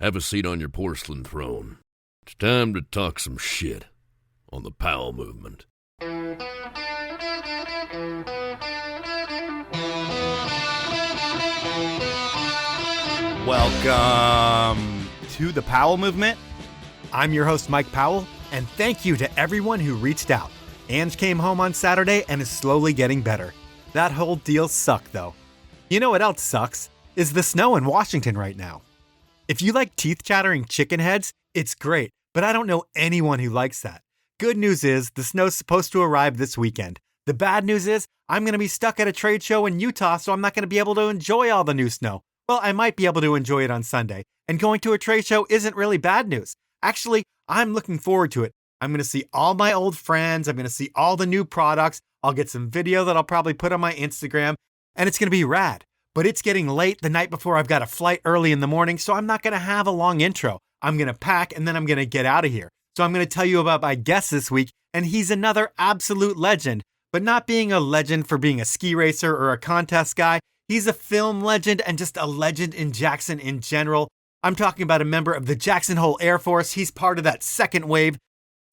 Have a seat on your porcelain throne. It's time to talk some shit on the Powell Movement. Welcome to the Powell Movement. I'm your host, Mike Powell, and thank you to everyone who reached out. Ange came home on Saturday and is slowly getting better. That whole deal sucked, though. You know what else sucks? Is the snow in Washington right now. If you like teeth-chattering chicken heads, it's great, but I don't know anyone who likes that. Good news is the snow's supposed to arrive this weekend. The bad news is I'm going to be stuck at a trade show in Utah, so I'm not going to be able to enjoy all the new snow. Well, I might be able to enjoy it on Sunday, and going to a trade show isn't really bad news. Actually, I'm looking forward to it. I'm going to see all my old friends. I'm going to see all the new products. I'll get some video that I'll probably put on my Instagram, and it's going to be rad. But it's getting late the night before I've got a flight early in the morning, so I'm not going to have a long intro. I'm going to pack, and then I'm going to get out of here. So I'm going to tell you about my guest this week, and he's another absolute legend. But not being a legend for being a ski racer or a contest guy, he's a film legend and just a legend in Jackson in general. I'm talking about a member of the Jackson Hole Airforce. He's part of that second wave.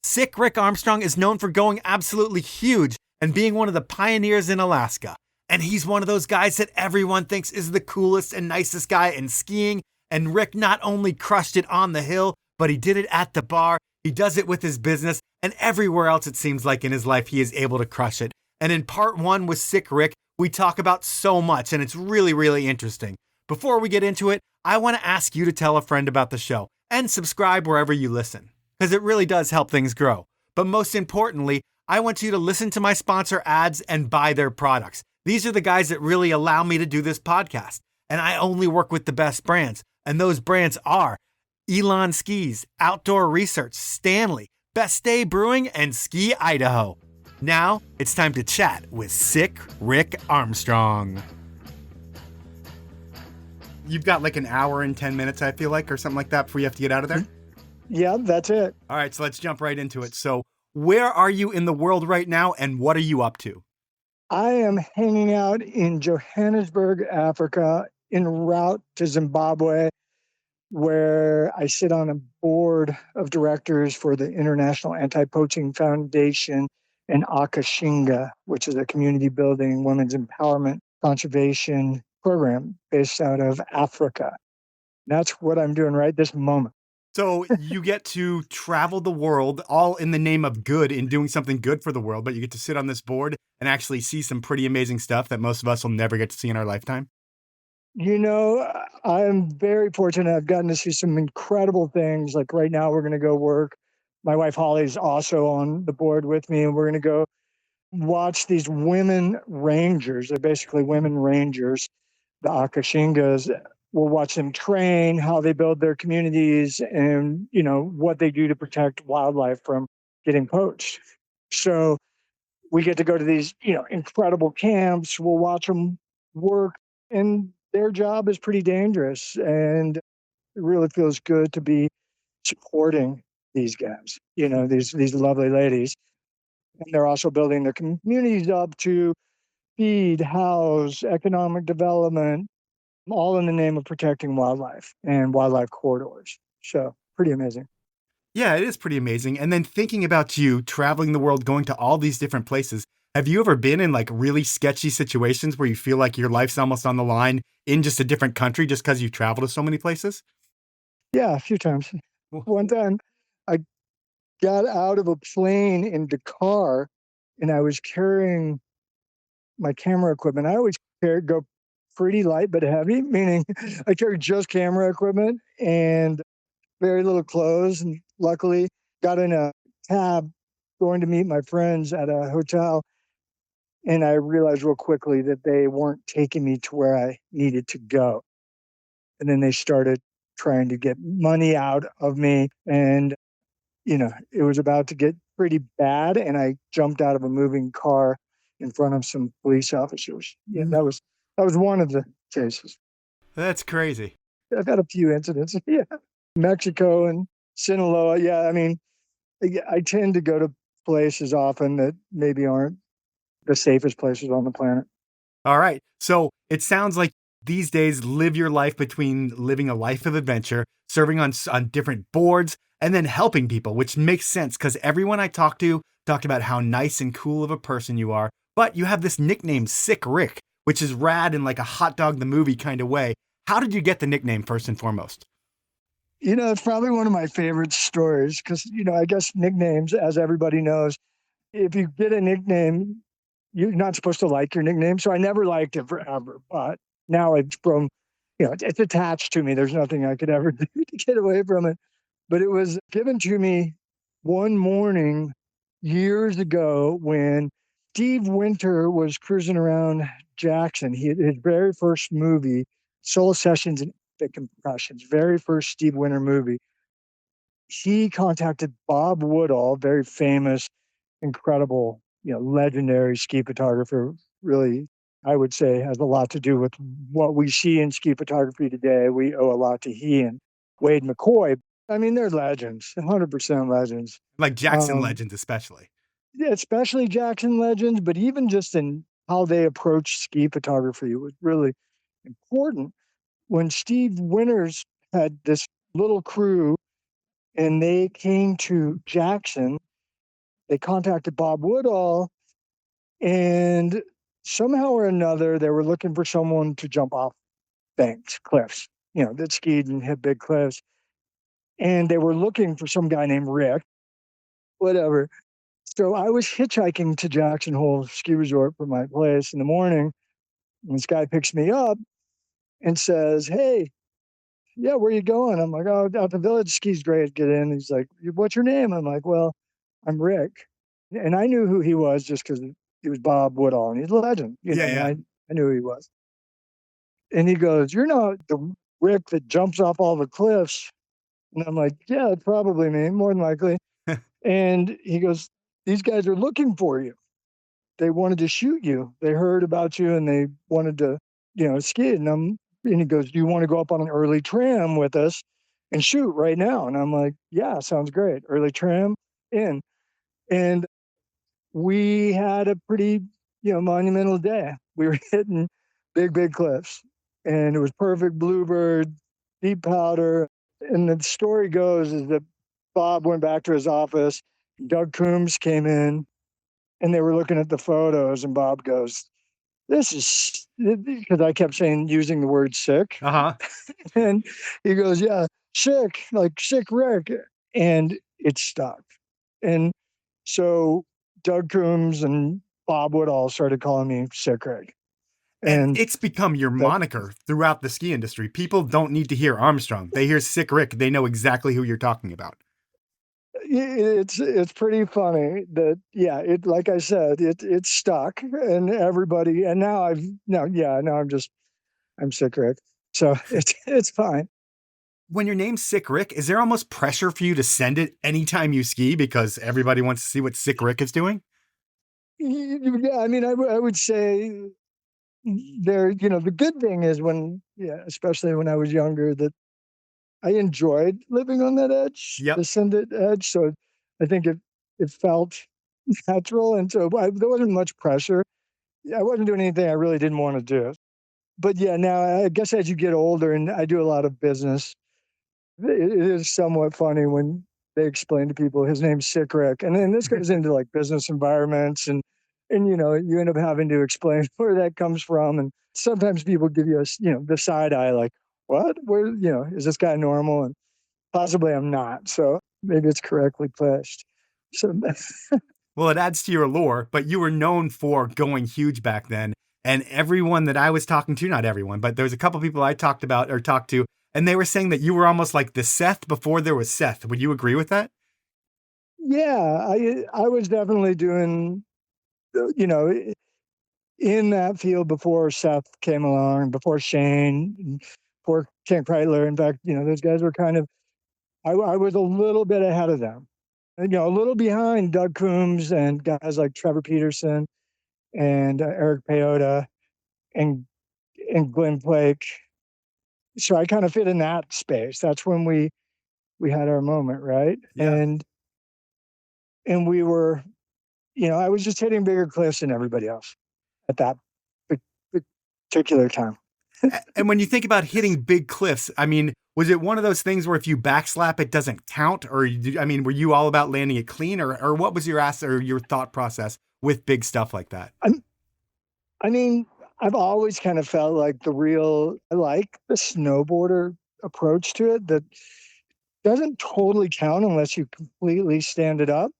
Sick Rick Armstrong is known for going absolutely huge and being one of the pioneers in Alaska. And he's one of those guys that everyone thinks is the coolest and nicest guy in skiing. And Rick not only crushed it on the hill, but he did it at the bar. He does it with his business, and everywhere else it seems like in his life he is able to crush it. And in part one with Sick Rick, we talk about so much, and it's really, really interesting. Before we get into it, I want to ask you to tell a friend about the show and subscribe wherever you listen, because it really does help things grow. But most importantly, I want you to listen to my sponsor ads and buy their products. These are the guys that really allow me to do this podcast. And I only work with the best brands. And those brands are Elan Skis, Outdoor Research, Stanley, Best Day Brewing, and Ski Idaho. Now it's time to chat with Sick Rick Armstrong. You've got like an hour and 10 minutes, I feel like, or something like that before you have to get out of there? Yeah, that's it. All right, so let's jump right into it. So where are you in the world right now, and what are you up to? I am hanging out in Johannesburg, Africa, en route to Zimbabwe, where I sit on a board of directors for the International Anti-Poaching Foundation and Akashinga, which is a community building, women's empowerment, conservation program based out of Africa. That's what I'm doing right this moment. So you get to travel the world all in the name of good and doing something good for the world, but you get to sit on this board and actually see some pretty amazing stuff that most of us will never get to see in our lifetime. You know, I'm very fortunate. I've gotten to see some incredible things. Like right now, we're going to go work. My wife Holly's also on the board with me, and we're going to go watch these women rangers. They're basically women rangers, the Akashingas. We'll watch them train, how they build their communities, and, you know, what they do to protect wildlife from getting poached. So we get to go to these, you know, incredible camps. We'll watch them work, and their job is pretty dangerous. And it really feels good to be supporting these guys, you know, these lovely ladies. And they're also building their communities up to feed, house, economic development, all in the name of protecting wildlife and wildlife corridors. So pretty amazing. Yeah, it is pretty amazing. And then thinking about you traveling the world, going to all these different places, have you ever been in like really sketchy situations where you feel like your life's almost on the line in just a different country just because you travel to so many places? Yeah, a few times. One time I got out of a plane in Dakar and I was carrying my camera equipment. I always go pretty light but heavy, meaning I carry just camera equipment and very little clothes. And luckily got in a cab going to meet my friends at a hotel. And I realized real quickly that they weren't taking me to where I needed to go. And then they started trying to get money out of me. And, you know, it was about to get pretty bad. And I jumped out of a moving car in front of some police officers. Yeah, that was one of the cases. That's crazy. I've had a few incidents. Yeah. Mexico and Sinaloa. Yeah. I mean, I tend to go to places often that maybe aren't the safest places on the planet. All right. So it sounds like these days live your life between living a life of adventure, serving on different boards, and then helping people, which makes sense because everyone I talked to talked about how nice and cool of a person you are. But you have this nickname, Sick Rick, which is rad in like a Hot Dog the Movie kind of way. How did you get the nickname first and foremost? It's probably one of my favorite stories because, I guess nicknames, as everybody knows, if you get a nickname, you're not supposed to like your nickname. So I never liked it forever. But now it's grown, it's attached to me. There's nothing I could ever do to get away from it. But it was given to me one morning years ago when Steve Winter was cruising around Jackson. His very first movie, Soul Sessions and Epic Impressions, very first Steve Winter movie. He contacted Bob Woodall, very famous, incredible, legendary ski photographer. Really, I would say has a lot to do with what we see in ski photography today. We owe a lot to he and Wade McCoy. I mean, they're legends, 100% legends. Like Jackson Legends, especially. Yeah, especially Jackson Legends, but even just in how they approach ski photography was really important. When Steve Winters had this little crew and they came to Jackson, they contacted Bob Woodall, and somehow or another, they were looking for someone to jump off banks, cliffs, that skied and hit big cliffs. And they were looking for some guy named Rick, whatever. So I was hitchhiking to Jackson Hole Ski Resort from my place in the morning. And this guy picks me up and says, "Hey, yeah, where you going?" I'm like, "Oh, out the village. Ski's great. Get in." He's like, "What's your name?" I'm like, "Well, I'm Rick." And I knew who he was just because he was Bob Woodall, and he's a legend, Yeah. I knew who he was. And he goes, "You're not the Rick that jumps off all the cliffs." And I'm like, "Yeah, it's probably me, more than likely." And he goes, "These guys are looking for you. They wanted to shoot you. They heard about you and they wanted to, ski." And he goes, "Do you want to go up on an early tram with us and shoot right now?" And I'm like, "Yeah, sounds great. Early tram in." And we had a pretty, monumental day. We were hitting big cliffs and it was perfect bluebird, deep powder. And the story goes is that Bob went back to his office. Doug Coombs came in and they were looking at the photos and Bob goes, "This is," because I kept using the word sick. Uh-huh. And he goes, "Yeah, sick, like Sick Rick." And it stuck. And so Doug Coombs and Bob Woodall started calling me Sick Rick. And And it's become your moniker throughout the ski industry. People don't need to hear Armstrong. They hear Sick Rick. They know exactly who you're talking about. it's pretty funny that, yeah, like I said, it's stuck and everybody, and now I'm Sick Rick. So it's fine. When your name's Sick Rick, is there almost pressure for you to send it anytime you ski because everybody wants to see what Sick Rick is doing? Yeah, I mean, I would say the good thing is especially when I was younger, that I enjoyed living on that edge, Yep. the Sendit edge. So I think it felt natural. And so there wasn't much pressure. I wasn't doing anything I really didn't want to do. But yeah, now I guess as you get older and I do a lot of business, it is somewhat funny when they explain to people his name's Sick Rick. And then this goes into like business environments and you end up having to explain where that comes from. And sometimes people give you the side eye, like, "What? Where, is this guy normal?" And possibly I'm not. So maybe it's correctly placed. So Well, it adds to your allure, but you were known for going huge back then. And everyone that I was talking to, not everyone, but there was a couple people I talked to, and they were saying that you were almost like the Seth before there was Seth. Would you agree with that? yeah, I was definitely doing, in that field before Seth came along, before Shane, before Ken Kreitler. In fact, those guys were kind of, I was a little bit ahead of them. And, a little behind Doug Coombs and guys like Trevor Peterson and Eric Peyoda and Glenn Blake. So I kind of fit in that space. That's when we had our moment, right? Yeah. And we were, I was just hitting bigger cliffs than everybody else at that particular time. And when you think about hitting big cliffs, I mean, was it one of those things where if you backslap, it doesn't count? Or, I mean, were you all about landing it clean? Or what was your your thought process with big stuff like that? I mean, I've always kind of felt like I like the snowboarder approach to it that doesn't totally count unless you completely stand it up.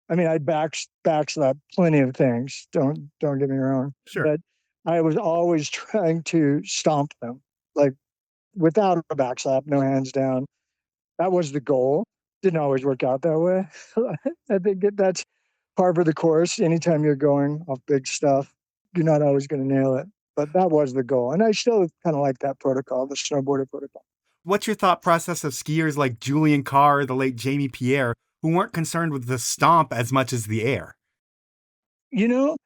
I mean, I backslap plenty of things. Don't get me wrong. Sure. But I was always trying to stomp them, like without a backslap, no hands down. That was the goal. Didn't always work out that way. I think that's par for the course. Anytime you're going off big stuff, you're not always going to nail it. But that was the goal. And I still kind of like that protocol, the snowboarder protocol. What's your thought process of skiers like Julian Carr, the late Jamie Pierre, who weren't concerned with the stomp as much as the air? You know,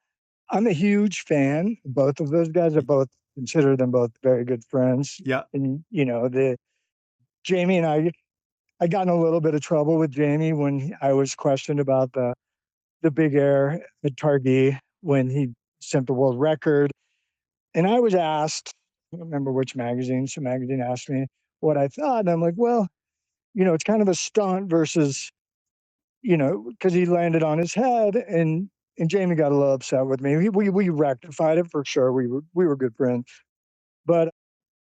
I'm a huge fan of both of those guys. Consider them both very good friends. Yeah. And, the Jamie and I got in a little bit of trouble with Jamie when I was questioned about the big air at Targhee when he set the world record. And I was asked, I don't remember which magazine, some magazine asked me what I thought. And I'm like, well, it's kind of a stunt versus, because he landed on his head and Jamie got a little upset with me. We rectified it for sure. We were good friends. But,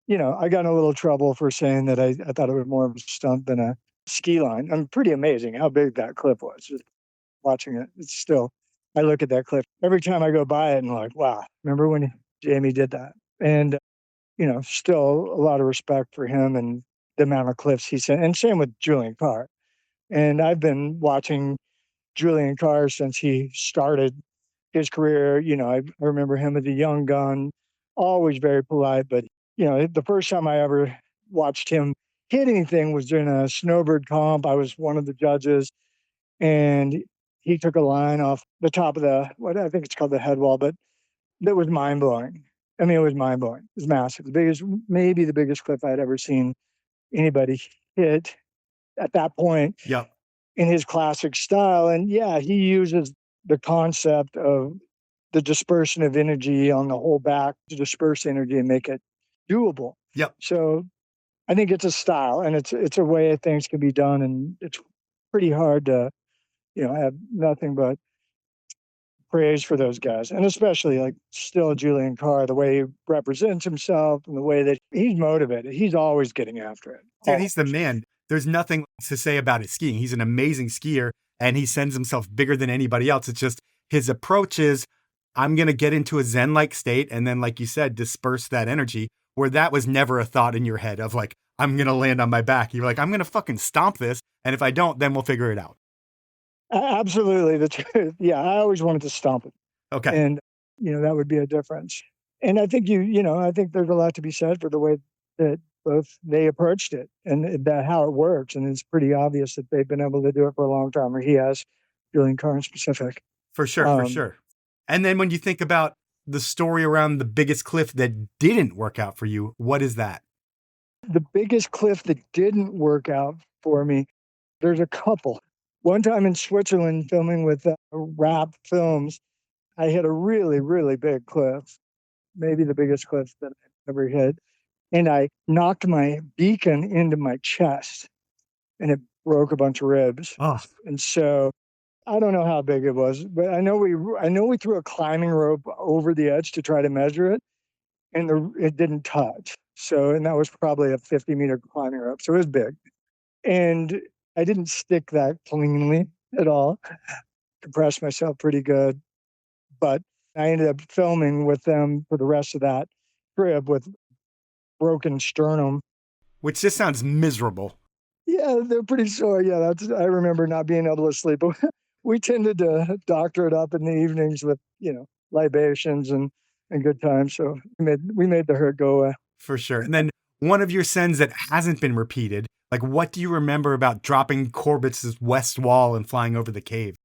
I got in a little trouble for saying that I thought it was more of a stunt than a ski line. I'm pretty amazing how big that cliff was. Just watching it, it's still, I look at that cliff every time I go by it and I'm like, wow, remember when Jamie did that? And, still a lot of respect for him and the amount of cliffs he sent. And same with Julian Carr. And I've been watching Julian Carr since he started his career. I remember him as a young gun, always very polite. But, the first time I ever watched him hit anything was during a snowbird comp. I was one of the judges and he took a line off the top of what I think it's called the head wall, but that was mind blowing. I mean, it was mind blowing. It was massive. Maybe the biggest cliff I'd ever seen anybody hit at that point. Yeah. In his classic style. And yeah, he uses the concept of the dispersion of energy on the whole back to disperse energy and make it doable. Yep. So I think it's a style and it's a way things can be done. And it's pretty hard to, have nothing but praise for those guys. And especially like still Julian Carr, the way he represents himself and the way that he's motivated. He's always getting after it. Dude, he's the man. There's nothing to say about his skiing. He's an amazing skier and he sends himself bigger than anybody else. It's just his approach is, I'm going to get into a Zen-like state and then, like you said, disperse that energy, where that was never a thought in your head of like, I'm going to land on my back. You're like, I'm going to fucking stomp this. And if I don't, then we'll figure it out. Absolutely. The truth. Yeah. I always wanted to stomp it. Okay. And, that would be a difference. And I think I think there's a lot to be said for the way that both they approached it and that how it works. And it's pretty obvious that they've been able to do it for a long time, or he has, Julian Carr in specific. For sure. And then when you think about the story around the biggest cliff that didn't work out for you, what is that? The biggest cliff that didn't work out for me, there's a couple. One time in Switzerland filming with Rap Films, I hit a really, really big cliff, maybe the biggest cliff that I've ever hit. And I knocked my beacon into my chest and it broke a bunch of ribs. Oh. And so I don't know how big it was, but I know we threw a climbing rope over the edge to try to measure it and it didn't touch. So, and that was probably a 50-meter climbing rope. So it was big. And I didn't stick that cleanly at all. Compressed myself pretty good. But I ended up filming with them for the rest of that trip with broken sternum. Which just sounds miserable. Yeah, they're pretty sore. Yeah, I remember not being able to sleep. But we tended to doctor it up in the evenings with, libations and good times. So we made the hurt go away. For sure. And then one of your sins that hasn't been repeated, like what do you remember about dropping Corbett's west wall and flying over the cave?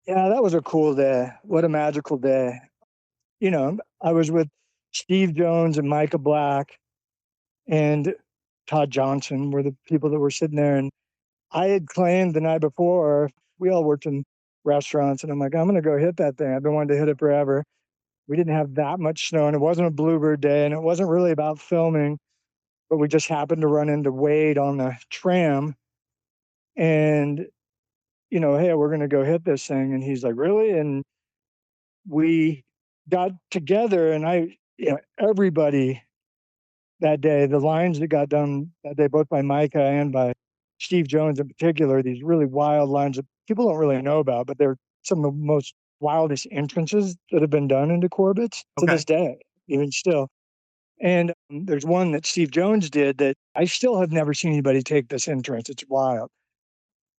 Yeah, that was a cool day. What a magical day. I was with Steve Jones and Micah Black and Todd Johnson were the people that were sitting there. And I had claimed the night before, we all worked in restaurants, and I'm like, I'm going to go hit that thing. I've been wanting to hit it forever. We didn't have that much snow, and it wasn't a bluebird day, and it wasn't really about filming, but we just happened to run into Wade on the tram, and, hey, we're going to go hit this thing. And he's like, really? And we got together, and everybody that day, the lines that got done that day, both by Micah and by Steve Jones in particular, these really wild lines that people don't really know about, but they're some of the most wildest entrances that have been done into Corbett's to this day, even still. And there's one that Steve Jones did that I still have never seen anybody take this entrance. It's wild.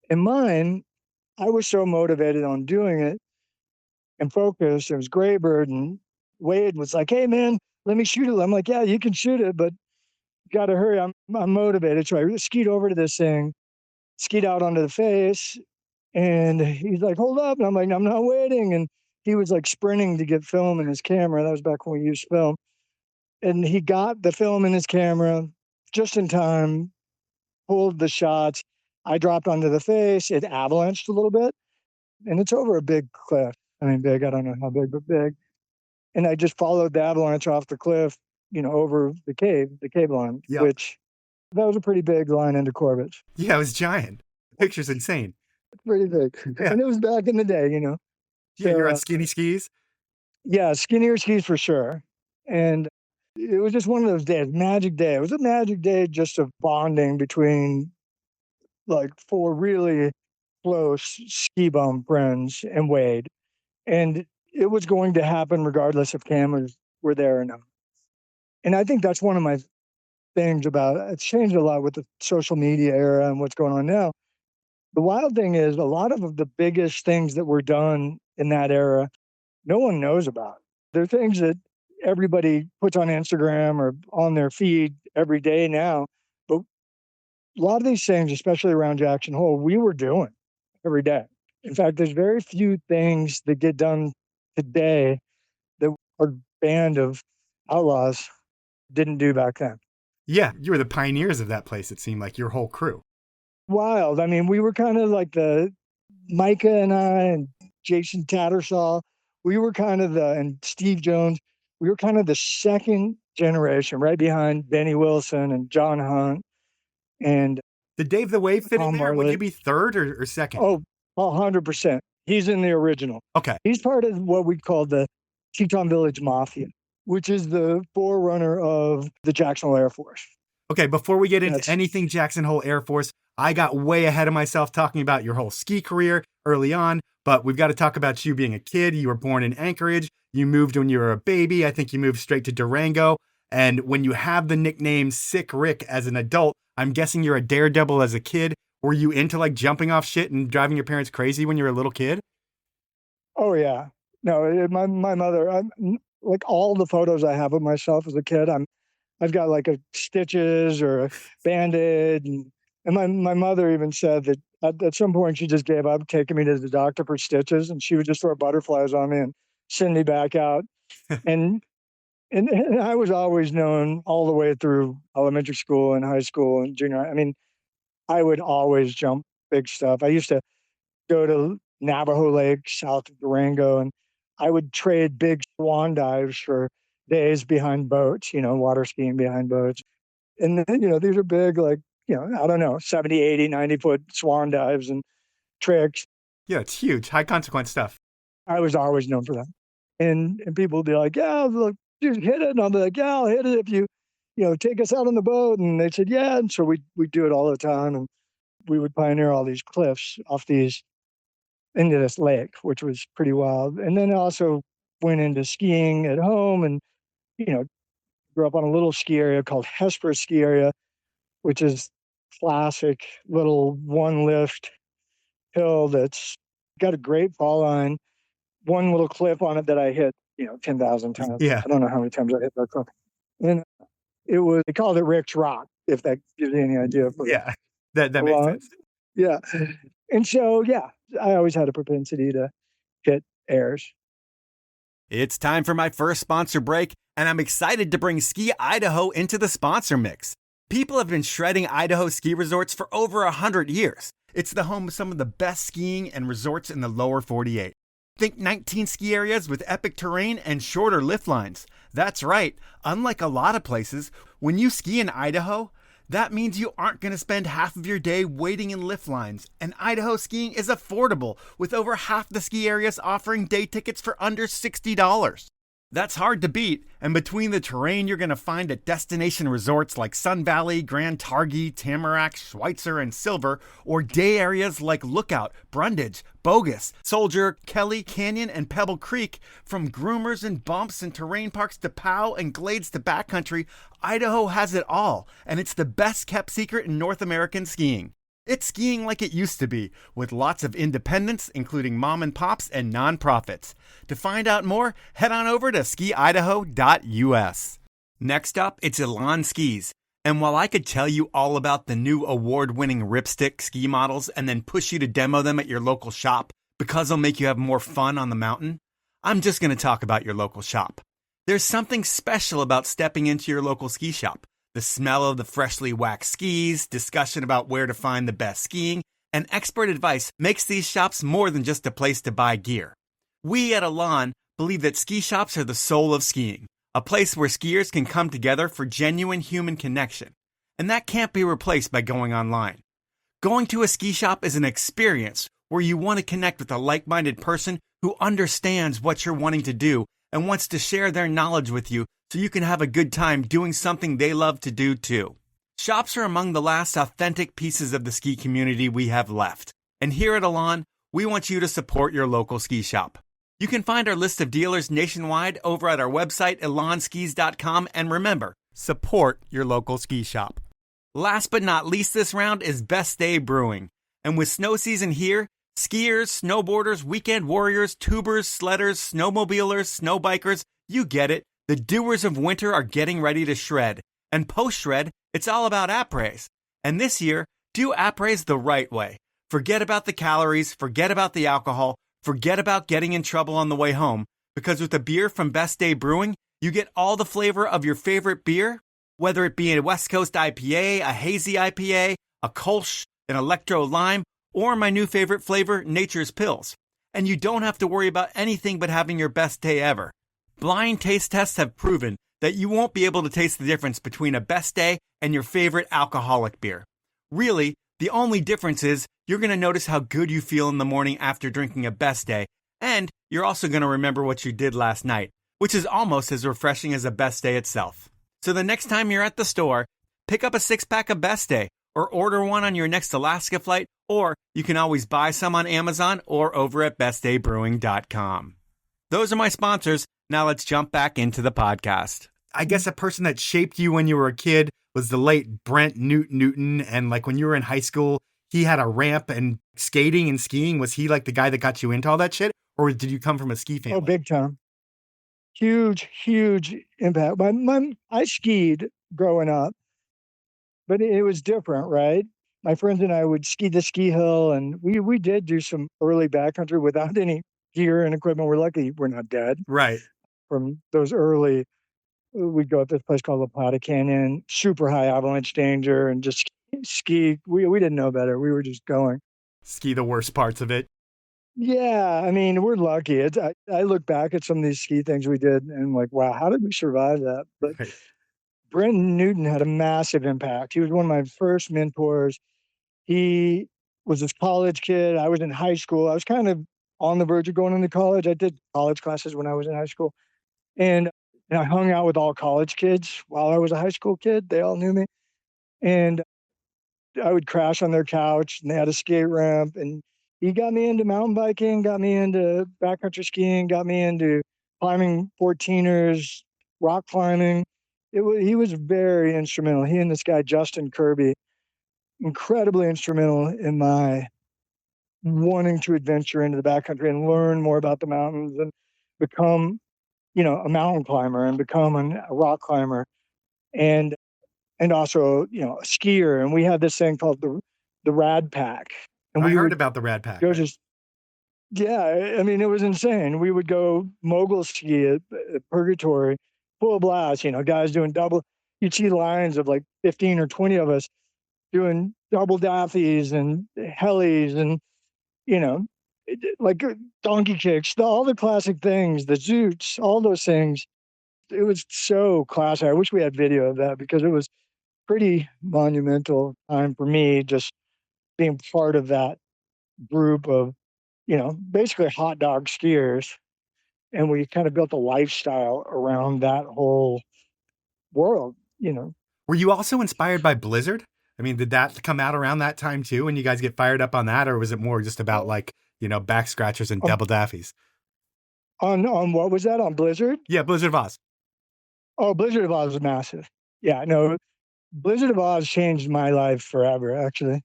And mine, I was so motivated on doing it and focused. It was Graybird, and Wade was like, hey, man, let me shoot it. I'm like, yeah, you can shoot it, but you got to hurry. I'm motivated. So I skied over to this thing, skied out onto the face, and he's like, hold up. And I'm like, I'm not waiting. And he was like sprinting to get film in his camera. That was back when we used film. And he got the film in his camera just in time, pulled the shots. I dropped onto the face. It avalanched a little bit, and it's over a big cliff. I mean, big, I don't know how big, but big. And I just followed the avalanche off the cliff, over the cave line, which that was a pretty big line into Corbett's. Yeah, it was giant. The picture's insane. Pretty big. Yeah. And it was back in the day, Yeah, So, you're on skinny skis? Yeah, skinnier skis for sure. And it was just one of those days, magic day. It was a magic day just of bonding between like 4 really close ski bum friends and Wade. And it was going to happen regardless if cameras were there or not. And I think that's one of my things about it. It's changed a lot with the social media era and what's going on now. The wild thing is a lot of the biggest things that were done in that era, no one knows about. They're things that everybody puts on Instagram or on their feed every day now. But a lot of these things, especially around Jackson Hole, we were doing every day. In fact, there's very few things that get done today that our band of outlaws didn't do back then. Yeah, you were the pioneers of that place, it seemed like, your whole crew. Wild. I mean, we were kind of like the Micah and I and Jason Tattersall. We were kind of and Steve Jones, we were kind of the second generation, right behind Benny Wilson and John Hunt. And did Dave the Wave fit in there? Bartlett. Would you be third or second? Oh, 100%. He's in the original. Okay. He's part of what we call the Teton Village Mafia, which is the forerunner of the Jackson Hole Airforce. Okay, before we get into anything Jackson Hole Airforce, I got way ahead of myself talking about your whole ski career early on, but we've got to talk about you being a kid. You were born in Anchorage. You moved when you were a baby. I think you moved straight to Durango. And when you have the nickname Sick Rick as an adult, I'm guessing you're a daredevil as a kid. Were you into like jumping off shit and driving your parents crazy when you were a little kid? Oh, yeah. No, my mother, like all the photos I have of myself as a kid, I've got like a stitches or a Band-Aid. And my mother even said that at some point she just gave up taking me to the doctor for stitches, and she would just throw butterflies on me and send me back out. and I was always known all the way through elementary school and high school and junior. I mean, I would always jump big stuff. I used to go to Navajo Lake south of Durango, and I would trade big swan dives for days behind boats, water skiing behind boats. And then, these are big, like, I don't know, 70, 80, 90-foot swan dives and tricks. Yeah, it's huge. High consequence stuff. I was always known for that. And people would be like, yeah, look, dude, hit it. And I'll be like, yeah, I'll hit it if you take us out on the boat. And they said, yeah. And so we do it all the time. And we would pioneer all these cliffs into this lake, which was pretty wild. And then I also went into skiing at home and, grew up on a little ski area called Hesper Ski Area, which is classic little one lift hill that's got a great fall line, one little cliff on it that I hit, 10,000 times. Yeah. I don't know how many times I hit that cliff. And they called it Rick's Rock, if that gives you any idea. Yeah, that makes sense. Yeah. And so, I always had a propensity to hit airs. It's time for my first sponsor break, and I'm excited to bring Ski Idaho into the sponsor mix. People have been shredding Idaho ski resorts for over 100 years. It's the home of some of the best skiing and resorts in the lower 48. Think 19 ski areas with epic terrain and shorter lift lines. That's right, unlike a lot of places, when you ski in Idaho, that means you aren't going to spend half of your day waiting in lift lines. And Idaho skiing is affordable, with over half the ski areas offering day tickets for under $60. That's hard to beat, and between the terrain you're going to find at destination resorts like Sun Valley, Grand Targhee, Tamarack, Schweitzer, and Silver, or day areas like Lookout, Brundage, Bogus, Soldier, Kelly, Canyon, and Pebble Creek, from groomers and bumps and terrain parks to Powell and glades to backcountry, Idaho has it all, and it's the best kept secret in North American skiing. It's skiing like it used to be, with lots of independents, including mom and pops and nonprofits. To find out more, head on over to skiidaho.us. Next up, it's Elan Skis. And while I could tell you all about the new award-winning Ripstick ski models and then push you to demo them at your local shop because they'll make you have more fun on the mountain, I'm just going to talk about your local shop. There's something special about stepping into your local ski shop. The smell of the freshly waxed skis, discussion about where to find the best skiing, and expert advice makes these shops more than just a place to buy gear. We at Elan believe that ski shops are the soul of skiing, a place where skiers can come together for genuine human connection. And that can't be replaced by going online. Going to a ski shop is an experience where you want to connect with a like-minded person who understands what you're wanting to do and wants to share their knowledge with you so you can have a good time doing something they love to do too. Shops are among the last authentic pieces of the ski community we have left. And here at Elan, we want you to support your local ski shop. You can find our list of dealers nationwide over at our website, elanskis.com, and remember, support your local ski shop. Last but not least this round is Best Day Brewing. And with snow season here, skiers, snowboarders, weekend warriors, tubers, sledders, snowmobilers, snowbikers, you get it. The doers of winter are getting ready to shred. And post-shred, it's all about après. And this year, do après the right way. Forget about the calories, forget about the alcohol, forget about getting in trouble on the way home. Because with a beer from Best Day Brewing, you get all the flavor of your favorite beer, whether it be a West Coast IPA, a hazy IPA, a Kolsch, an Electro Lime, or my new favorite flavor, Nature's Pills. And you don't have to worry about anything but having your best day ever. Blind taste tests have proven that you won't be able to taste the difference between a Best Day and your favorite alcoholic beer. Really, the only difference is you're going to notice how good you feel in the morning after drinking a Best Day, and you're also going to remember what you did last night, which is almost as refreshing as a Best Day itself. So the next time you're at the store, pick up a 6-pack of Best Day, or order one on your next Alaska flight, or you can always buy some on Amazon or over at bestdaybrewing.com. Those are my sponsors. Now let's jump back into the podcast. I guess a person that shaped you when you were a kid was the late Brent Newton. And like when you were in high school, he had a ramp, and skating and skiing. Was he like the guy that got you into all that shit? Or did you come from a ski family? Oh, big time. Huge impact. I skied growing up, but it was different, right? My friends and I would ski the ski hill, and we did do some early backcountry without any gear and equipment. We're lucky we're not dead. Right. From those early, we'd go up this place called Lhotse Canyon, super high avalanche danger, and just ski. We didn't know better. We were just going. Ski the worst parts of it. Yeah, I mean, we're lucky. I look back at some of these ski things we did, and I'm like, wow, how did we survive that? But Right. Brent Newton had a massive impact. He was one of my first mentors. He was this college kid. I was in high school. I was kind of on the verge of going into college. I did college classes when I was in high school. And I hung out with all college kids while I was a high school kid. They all knew me. And I would crash on their couch, and they had a skate ramp. And he got me into mountain biking, got me into backcountry skiing, got me into climbing 14ers, rock climbing. He was very instrumental. He and this guy, Justin Kirby, incredibly instrumental in my wanting to adventure into the backcountry and learn more about the mountains and become, a mountain climber and become a rock climber and also, a skier. And we had this thing called the Rad Pack. And I heard about the Rad Pack. Yeah, I mean, it was insane. We would go mogul ski at Purgatory, full blast, guys doing double. You'd see lines of like 15 or 20 of us doing double daffies and helis, and like donkey kicks, all the classic things, the zoots, all those things. It was so classic. I wish we had video of that because it was pretty monumental time for me, just being part of that group of, basically hot dog skiers. And we kind of built a lifestyle around that whole world. Were you also inspired by Blizzard? I mean, did that come out around that time too, and you guys get fired up on that, or was it more just about like, back scratchers and Um, double daffies? on what was that? On Blizzard? Yeah, Blizzard of Oz. Oh, Blizzard of Oz was massive. Yeah, no, Blizzard of Oz changed my life forever, actually.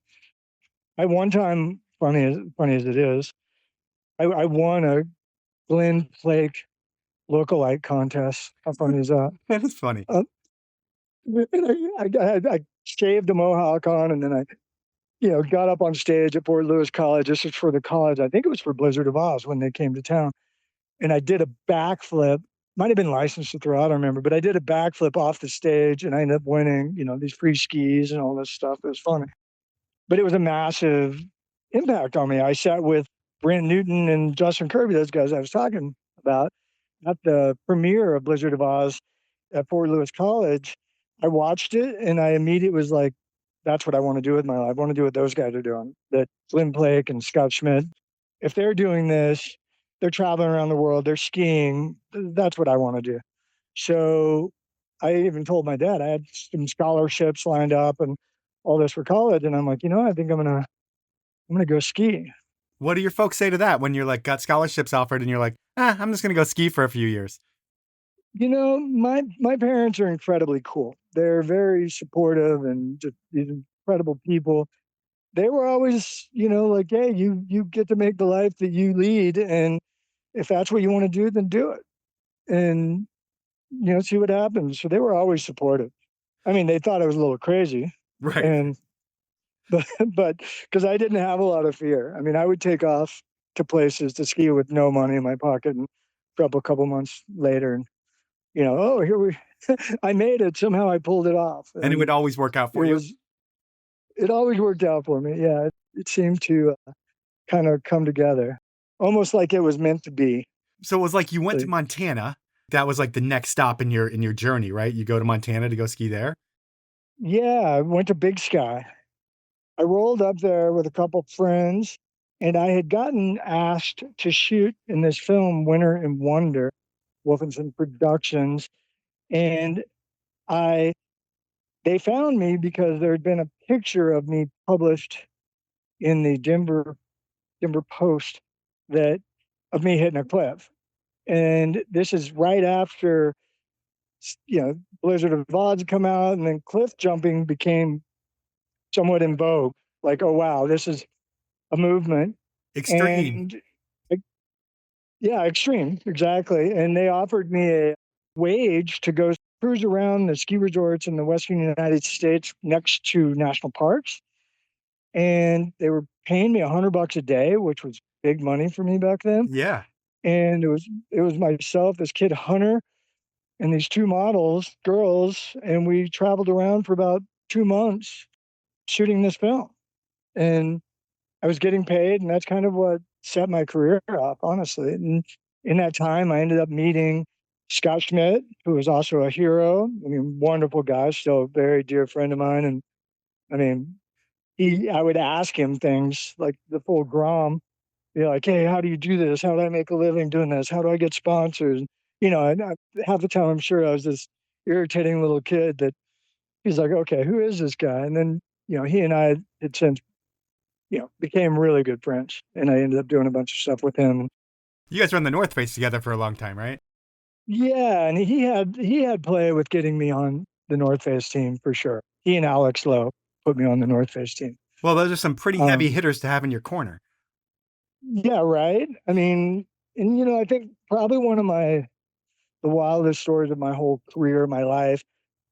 I one time, funny as it is, I won a Glen Flake lookalike contest. How funny is that? That is funny. I shaved a mohawk on, and then I, got up on stage at Fort Lewis College. This is for the college. I think it was for Blizzard of Oz when they came to town. And I did a backflip. Might have been licensed to throw, I don't remember, but I did a backflip off the stage and I ended up winning, these free skis and all this stuff. It was funny. But it was a massive impact on me. I sat with Brent Newton and Justin Kirby, those guys I was talking about, at the premiere of Blizzard of Oz at Fort Lewis College. I watched it and I immediately was like, that's what I want to do with my life. I want to do what those guys are doing. That Slim Blake and Scott Schmidt, if they're doing this, they're traveling around the world, they're skiing. That's what I want to do. So I even told my dad I had some scholarships lined up and all this for college. And I'm like, I think I'm gonna go ski. What do your folks say to that when you're like got scholarships offered and you're like, I'm just gonna go ski for a few years? My parents are incredibly cool. They're very supportive and just these incredible people. They were always, like, hey, you get to make the life that you lead, and if that's what you want to do, then do it, and see what happens. So they were always supportive. I mean, they thought I was a little crazy, Right. and but because I didn't have a lot of fear. I mean, I would take off to places to ski with no money in my pocket, and show up a couple months later, and oh, here we, I made it. Somehow I pulled it off, And it would always work out for you. It always worked out for me. Yeah, it seemed to kind of come together, almost like it was meant to be. So it was like you went to Montana. That was like the next stop in your journey, right? You go to Montana to go ski there. Yeah, I went to Big Sky. I rolled up there with a couple friends, and I had gotten asked to shoot in this film, Winter and Wonder, Wolfenson Productions, and they found me because there had been a picture of me published in the Denver Post of me hitting a cliff. And this is right after, Blizzard of Oz come out, and then cliff jumping became somewhat in vogue. Like, oh, wow, this is a movement. Extreme. Yeah, extreme, exactly. And they offered me a wage to go cruise around the ski resorts in the Western United States next to national parks. And they were paying me $100 a day, which was big money for me back then. Yeah. And it was myself, this kid Hunter, and these two models, girls, and we traveled around for about 2 months shooting this film. And I was getting paid, and that's kind of what set my career up, honestly. And in that time, I ended up meeting Scott Schmidt, who was also a hero. I mean, wonderful guy, still a very dear friend of mine. And I mean, I would ask him things like the full Grom, like, hey, how do you do this? How do I make a living doing this? How do I get sponsors? And half the time I'm sure I was this irritating little kid that he's like, okay, who is this guy? And then, he and I had since, became really good friends. And I ended up doing a bunch of stuff with him. You guys were on the North Face together for a long time, right? Yeah, and he had play with getting me on the North Face team for sure. He and Alex Lowe put me on the North Face team. Well, those are some pretty heavy hitters to have in your corner. Yeah, right. I mean, and I think probably one of the wildest stories of my whole career, my life,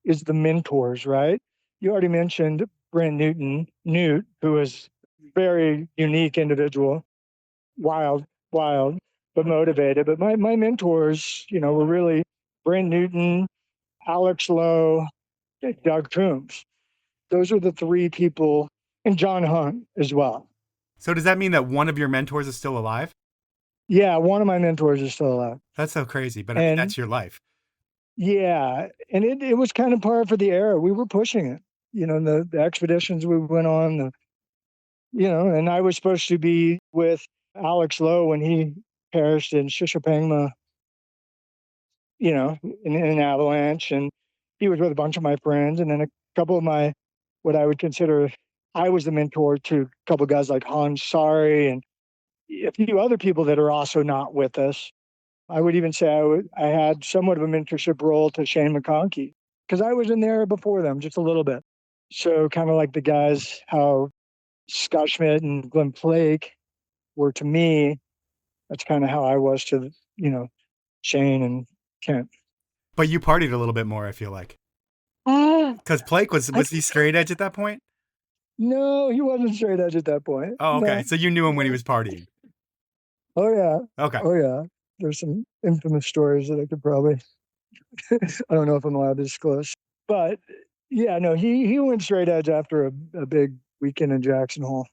is the mentors, right? You already mentioned Brent Newt, who is a very unique individual, wild, but motivated. But my mentors, were really Brent Newton, Alex Lowe, Doug Coombs. Those are the three people, and John Hunt as well. So does that mean that one of your mentors is still alive? Yeah, one of my mentors is still alive. That's so crazy, but I mean, And that's your life. yeah, and it was kind of par for the era. We were pushing it, the expeditions we went on, and I was supposed to be with Alex Lowe when he perished in Shishapangma, in an avalanche. And he was with a bunch of my friends. And then a couple of what I would consider, I was the mentor to a couple of guys like Han Sari and a few other people that are also not with us. I would even say I had somewhat of a mentorship role to Shane McConkey because I was in there before them just a little bit. So kind of like the guys, how Scott Schmidt and Glenn Flake were to me, that's kind of how I was to, Shane and Kent. But you partied a little bit more, I feel like. Uh, Because Blake, was he straight edge at that point? no, he wasn't straight edge at that point. Oh, okay. No. So you knew him when he was partying. Oh, yeah. Okay. Oh, yeah. There's some infamous stories that I could probably, I don't know if I'm allowed to disclose. But yeah, no, he went straight edge after a big weekend in Jackson Hole.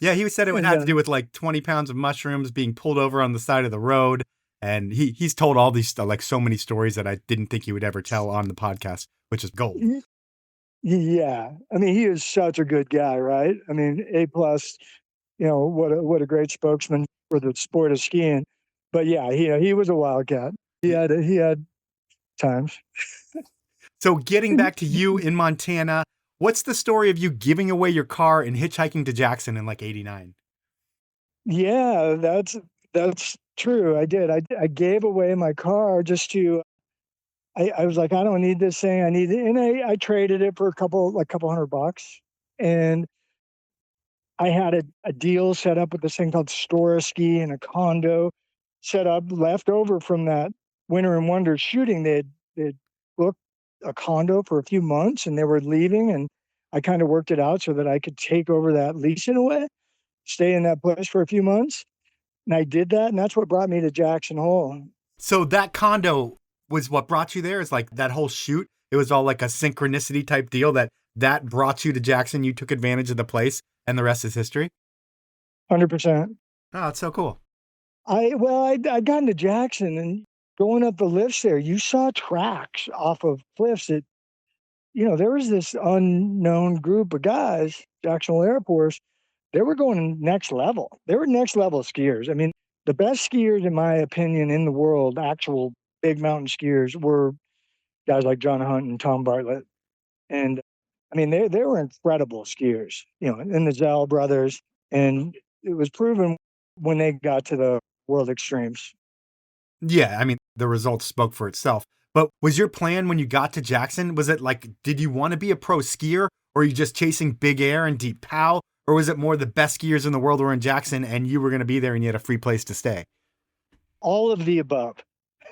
Yeah, he said it would have to do with like 20 pounds of mushrooms being pulled over on the side of the road. And he's told all these, like so many stories that I didn't think he would ever tell on the podcast, which is gold. Yeah. I mean, he is such a good guy, right? I mean, A+, what a great spokesman for the sport of skiing. But yeah, he was a wildcat. He had times. So getting back to you in Montana, what's the story of you giving away your car and hitchhiking to Jackson in like 89? Yeah, that's true. I did. I gave away my car just to. I was like, I don't need this thing. I need it, and I traded it for a couple $100, and I had a deal set up with this thing called Store Ski and a condo set up left over from that Winter and Wonder shooting. They'd booked a condo for a few months and they were leaving, and I kind of worked it out so that I could take over that lease in a way, stay in that place for a few months. And I did that, and that's what brought me to Jackson Hole. So that condo was what brought you there? It's like that whole shoot. It was all like a synchronicity type deal that brought you to Jackson. You took advantage of the place and the rest is history. 100%. Oh, it's so cool. I got into Jackson, and going up the lifts there, you saw tracks off of cliffs that, there was this unknown group of guys, Jackson Hole Airforce, they were going next level. They were next level skiers. I mean, the best skiers, in my opinion, in the world, actual big mountain skiers, were guys like John Hunt and Tom Bartlett. And I mean, they were incredible skiers, and the Zell brothers. And it was proven when they got to the World Extremes. Yeah, I mean, the results spoke for itself. But was your plan when you got to Jackson, was it like, did you want to be a pro skier, or were you just chasing big air and deep pow? Or was it more the best skiers in the world were in Jackson and you were going to be there and you had a free place to stay? All of the above.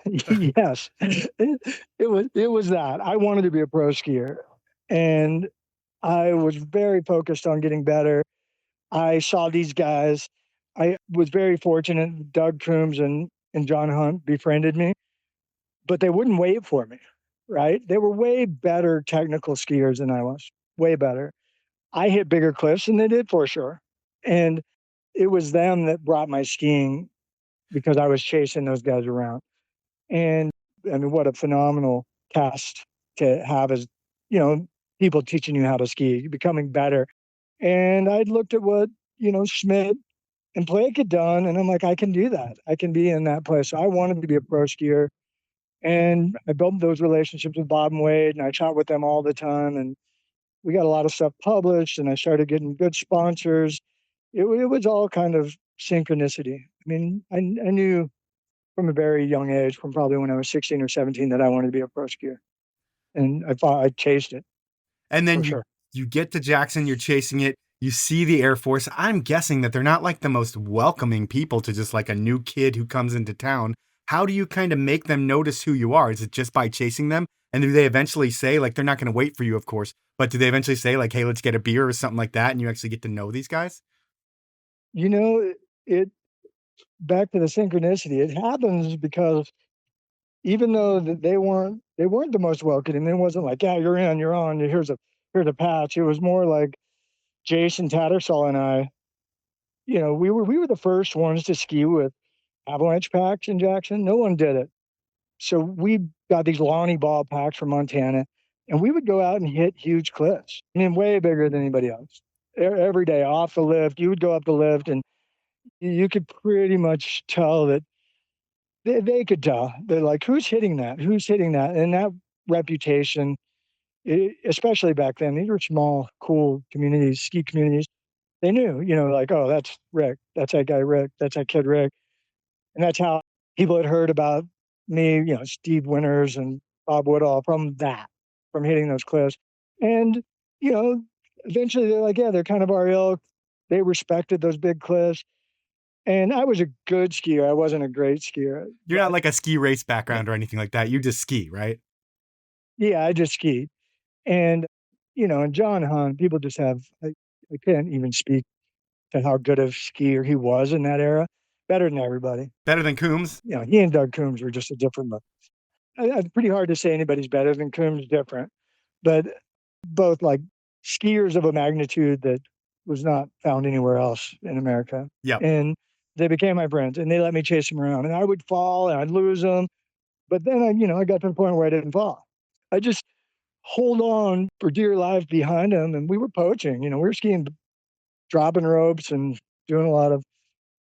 Yes, it was that. I wanted to be a pro skier, and I was very focused on getting better. I saw these guys. I was very fortunate. Doug Coombs and John Hunt befriended me, but they wouldn't wait for me, right? They were way better technical skiers than I was, way better. I hit bigger cliffs than they did for sure. And it was them that brought my skiing because I was chasing those guys around. And I mean, what a phenomenal cast to have as, people teaching you how to ski, becoming better. And I'd looked at what, Schmidt and Blake had done, and I'm like, I can do that. I can be in that place. So I wanted to be a pro skier. And I built those relationships with Bob and Wade, and I shot with them all the time. And we got a lot of stuff published, and I started getting good sponsors. It was all kind of synchronicity. I mean, I knew from a very young age, from probably when I was 16 or 17, that I wanted to be a pro skier. And I chased it. And then sure. You get to Jackson, you're chasing it, you see the Air Force. I'm guessing that they're not like the most welcoming people to just like a new kid who comes into town. How do you kind of make them notice who you are? Is it just by chasing them? And do they eventually say, like, they're not going to wait for you, of course, but do they eventually say, like, hey, let's get a beer or something like that, and you actually get to know these guys? It back to the synchronicity. It happens because even though they weren't the most welcoming, it wasn't like, yeah, you're in, you're on, here's a patch. It was more like Jason Tattersall and I we were the first ones to ski with avalanche packs in Jackson. No one did it. So we got these Lonnie Ball packs from Montana, and we would go out and hit huge cliffs. I mean, way bigger than anybody else. Every day off the lift, you would go up the lift, and you could pretty much tell that they could tell. They're like, who's hitting that? Who's hitting that? And that reputation, especially back then, these were small, cool communities, ski communities. They knew, like, oh, that's Rick. That's that guy Rick. That's that kid Rick. And that's how people had heard about me, Steve Winters and Bob Woodall from hitting those cliffs. And, eventually they're like, yeah, they're kind of our ilk. They respected those big cliffs. And I was a good skier. I wasn't a great skier. You're not like a ski race background or anything like that. You just ski, right? Yeah, I just skied. And, and John Hahn, people just I can't even speak to how good of a skier he was in that era. Better than everybody. Better than Coombs? He and Doug Coombs were just a different level. It's pretty hard to say anybody's better than Coombs, different. But both like skiers of a magnitude that was not found anywhere else in America. Yeah. And they became my friends, and they let me chase them around. And I would fall, and I'd lose them. But then I got to the point where I didn't fall. I just hold on for dear life behind them, and we were poaching. We were skiing, dropping ropes, and doing a lot of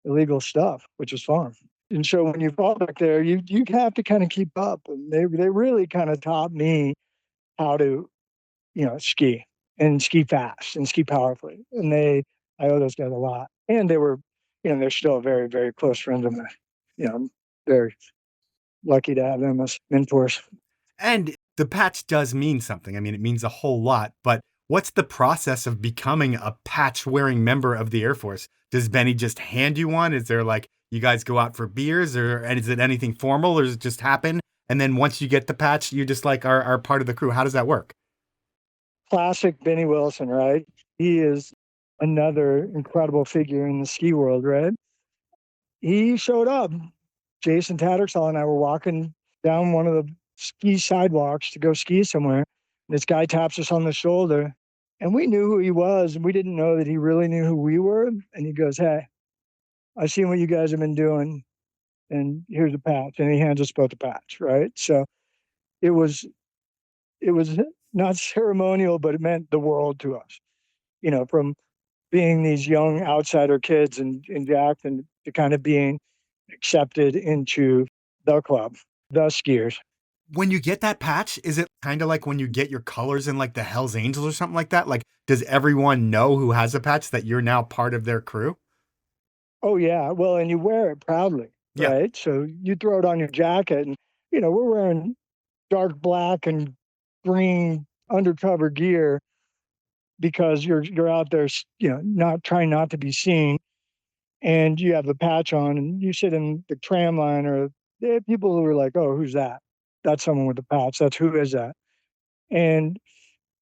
illegal stuff, which was fun. And so when you fall back there, you have to kind of keep up. And they really kind of taught me how to, ski and ski fast and ski powerfully. And I owe those guys a lot. And they were, they're still a very, very close friend of mine. I'm very lucky to have them as mentors. And the patch does mean something. I mean, it means a whole lot. But what's the process of becoming a patch-wearing member of the Air Force? Does Benny just hand you one? Is there like, you guys go out for beers, and is it anything formal, or does it just happen? And then once you get the patch, you just like are part of the crew. How does that work? Classic Benny Wilson, right? He is another incredible figure in the ski world, right? He showed up. Jason Tattersall and I were walking down one of the ski sidewalks to go ski somewhere. This guy taps us on the shoulder, and we knew who he was, and we didn't know that he really knew who we were. And he goes, "Hey, I've seen what you guys have been doing, and here's a patch." And he hands us both a patch, right? So it was not ceremonial, but it meant the world to us. From being these young outsider kids in Jackson to kind of being accepted into the club, the skiers. When you get that patch, is it kind of like when you get your colors in like the Hells Angels or something like that? Like, does everyone know who has a patch that you're now part of their crew? Oh, yeah. Well, and you wear it proudly, right? So you throw it on your jacket, and, we're wearing dark black and green undercover gear because you're out there, not trying not to be seen. And you have the patch on, and you sit in the tram line, or there are people who are like, "Oh, who's that? That's someone with the patch. Who is that?" And,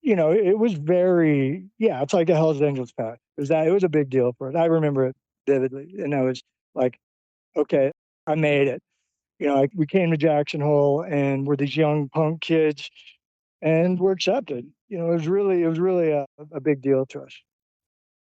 it was it's like a Hells Angels patch. It was a big deal for us. I remember it vividly. And I was like, okay, I made it. We came to Jackson Hole, and we're these young punk kids, and we're accepted. It was really a big deal to us.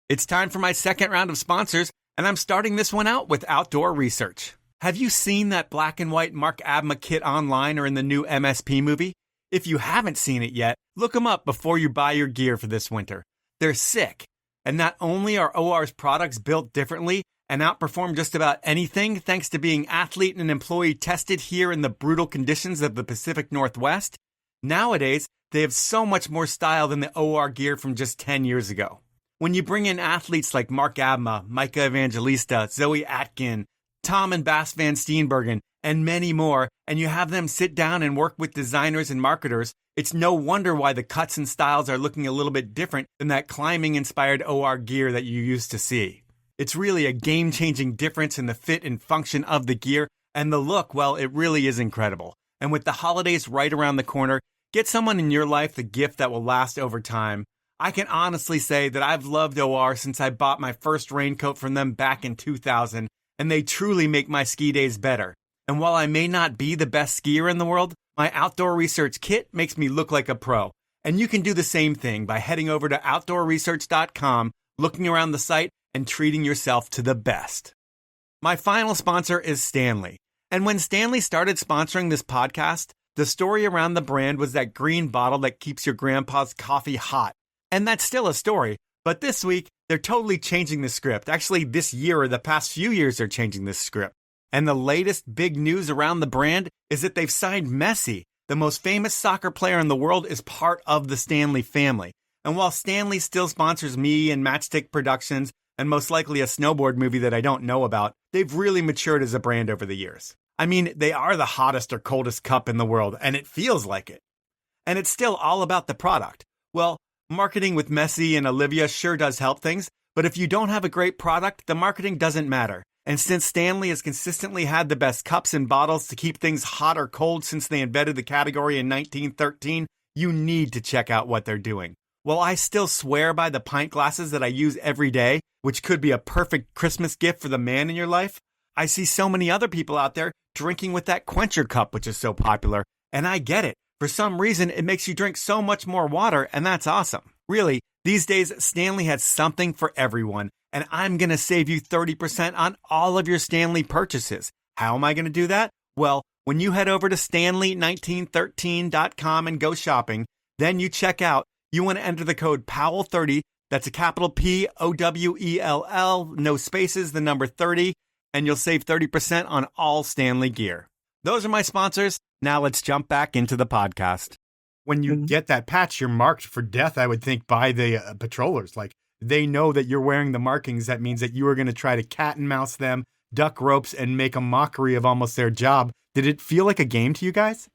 It's time for my second round of sponsors, and I'm starting this one out with Outdoor Research. Have you seen that black and white Mark Abma kit online or in the new MSP movie? If you haven't seen it yet, look them up before you buy your gear for this winter. They're sick. And not only are OR's products built differently and outperform just about anything thanks to being athlete and employee tested here in the brutal conditions of the Pacific Northwest, nowadays they have so much more style than the OR gear from just 10 years ago. When you bring in athletes like Mark Abma, Micah Evangelista, Zoe Atkin, Tom and Bass Van Steenbergen, and many more, and you have them sit down and work with designers and marketers, it's no wonder why the cuts and styles are looking a little bit different than that climbing-inspired OR gear that you used to see. It's really a game-changing difference in the fit and function of the gear, and the look, well, it really is incredible. And with the holidays right around the corner, get someone in your life the gift that will last over time. I can honestly say that I've loved OR since I bought my first raincoat from them back in 2000, and they truly make my ski days better. And while I may not be the best skier in the world, my Outdoor Research kit makes me look like a pro. And you can do the same thing by heading over to outdoorresearch.com, looking around the site, and treating yourself to the best. My final sponsor is Stanley. And when Stanley started sponsoring this podcast, the story around the brand was that green bottle that keeps your grandpa's coffee hot. And that's still a story. But this week, they're totally changing the script. Actually, this year or the past few years, they're changing this script. And the latest big news around the brand is that they've signed Messi. The most famous soccer player in the world is part of the Stanley family. And while Stanley still sponsors me and Matchstick Productions, and most likely a snowboard movie that I don't know about, they've really matured as a brand over the years. I mean, they are the hottest or coldest cup in the world, and it feels like it. And it's still all about the product. Well, marketing with Messi and Olivia sure does help things, but if you don't have a great product, the marketing doesn't matter. And since Stanley has consistently had the best cups and bottles to keep things hot or cold since they invented the category in 1913, you need to check out what they're doing. While I still swear by the pint glasses that I use every day, which could be a perfect Christmas gift for the man in your life, I see so many other people out there drinking with that quencher cup, which is so popular. And I get it. For some reason, it makes you drink so much more water, and that's awesome. Really, these days, Stanley has something for everyone, and I'm going to save you 30% on all of your Stanley purchases. How am I going to do that? Well, when you head over to stanley1913.com and go shopping, then you check out, you want to enter the code POWELL30, that's a capital POWELL, no spaces, the number 30, and you'll save 30% on all Stanley gear. Those are my sponsors. Now let's jump back into the podcast. When you get that patch, you're marked for death, I would think, by the patrollers. Like, they know that you're wearing the markings. That means that you are going to try to cat and mouse them, duck ropes, and make a mockery of almost their job. Did it feel like a game to you guys?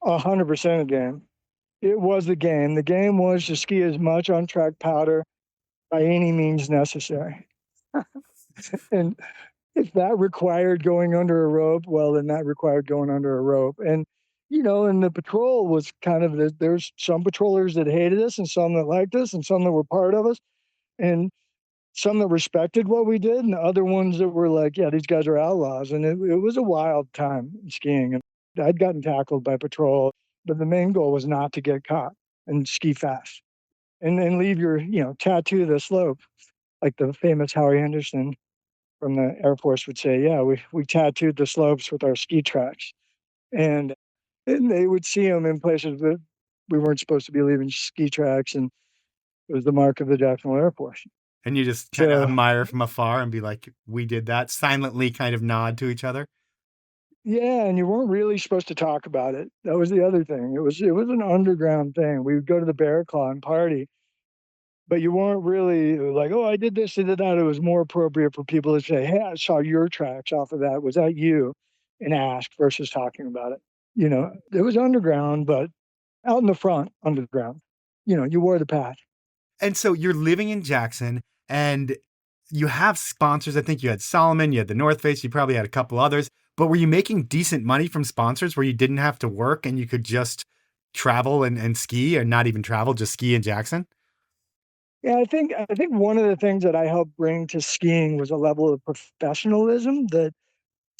100% a game. It was a game. The game was to ski as much on-track powder by any means necessary. And if that required going under a rope, well, then that required going under a rope. And, and the patrol was kind of, there's some patrollers that hated us and some that liked us and some that were part of us and some that respected what we did and other ones that were like, yeah, these guys are outlaws. And it was a wild time skiing. And I'd gotten tackled by patrol, but the main goal was not to get caught and ski fast and leave your, tattoo the slope, like the famous Howie Henderson from the Air Force would say, yeah, we tattooed the slopes with our ski tracks. And they would see them in places that we weren't supposed to be leaving ski tracks. And it was the mark of the Jackson Hole Airforce. And you just kind of admire from afar and be like, we did that, silently kind of nod to each other. Yeah, and you weren't really supposed to talk about it. That was the other thing. It was an underground thing. We would go to the Bear Claw and party. But you weren't really like, oh, I did this, I did that. It was more appropriate for people to say, hey, I saw your tracks off of that. Was that you? And ask versus talking about it. It was underground, but out in the front, underground. You wore the patch. And so you're living in Jackson and you have sponsors. I think you had Solomon, you had the North Face, you probably had a couple others. But were you making decent money from sponsors where you didn't have to work and you could just travel and ski, or not even travel, just ski in Jackson? Yeah, I think one of the things that I helped bring to skiing was a level of professionalism that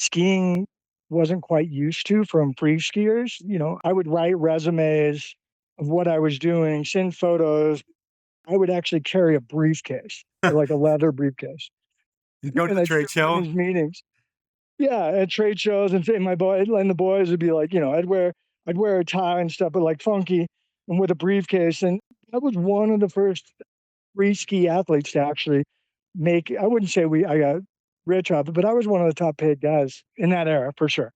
skiing wasn't quite used to from free skiers. I would write resumes of what I was doing, send photos. I would actually carry a briefcase, like a leather briefcase. You go to the trade show? Meetings. Yeah, at trade shows and the boys would be like, I'd wear a tie and stuff, but like funky and with a briefcase. And that was one of the first free ski athletes to actually make, I wouldn't say I got rich off it, but I was one of the top paid guys in that era for sure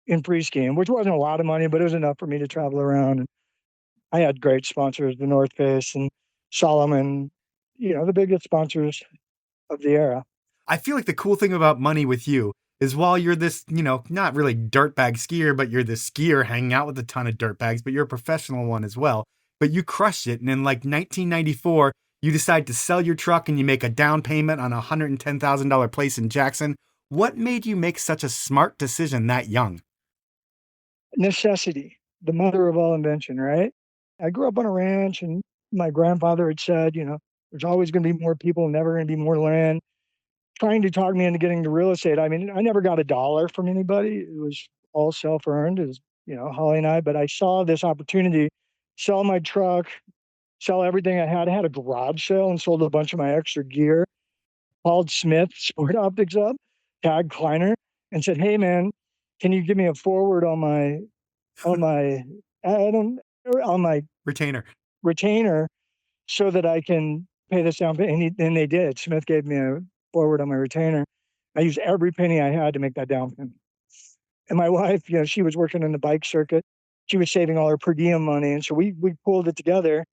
in free skiing, which wasn't a lot of money, but it was enough for me to travel around. And I had great sponsors, the North Face and Solomon, the biggest sponsors of the era. I feel like the cool thing about money with you is while you're this, not really dirtbag skier, but you're this skier hanging out with a ton of dirtbags, but you're a professional one as well. But you crushed it. And in like 1994, you decide to sell your truck and you make a down payment on a $110,000 place in Jackson. What made you make such a smart decision that young? Necessity, the mother of all invention, right? I grew up on a ranch and my grandfather had said, there's always going to be more people, never going to be more land. Trying to talk me into getting into real estate. I mean, I never got $1 from anybody. It was all self-earned. It was, Holly and I, but I saw this opportunity, sell my truck, sell everything I had. I had a garage sale and sold a bunch of my extra gear. Called Smith Sport Optics up, Tag Kleiner, and said, "Hey man, can you give me a forward on my I don't on my Retainer. retainer so that I can pay this down?" And they did. Smith gave me a forward on my retainer. I used every penny I had to make that down payment. And my wife, she was working in the bike circuit. She was saving all her per diem money, and so we pulled it together.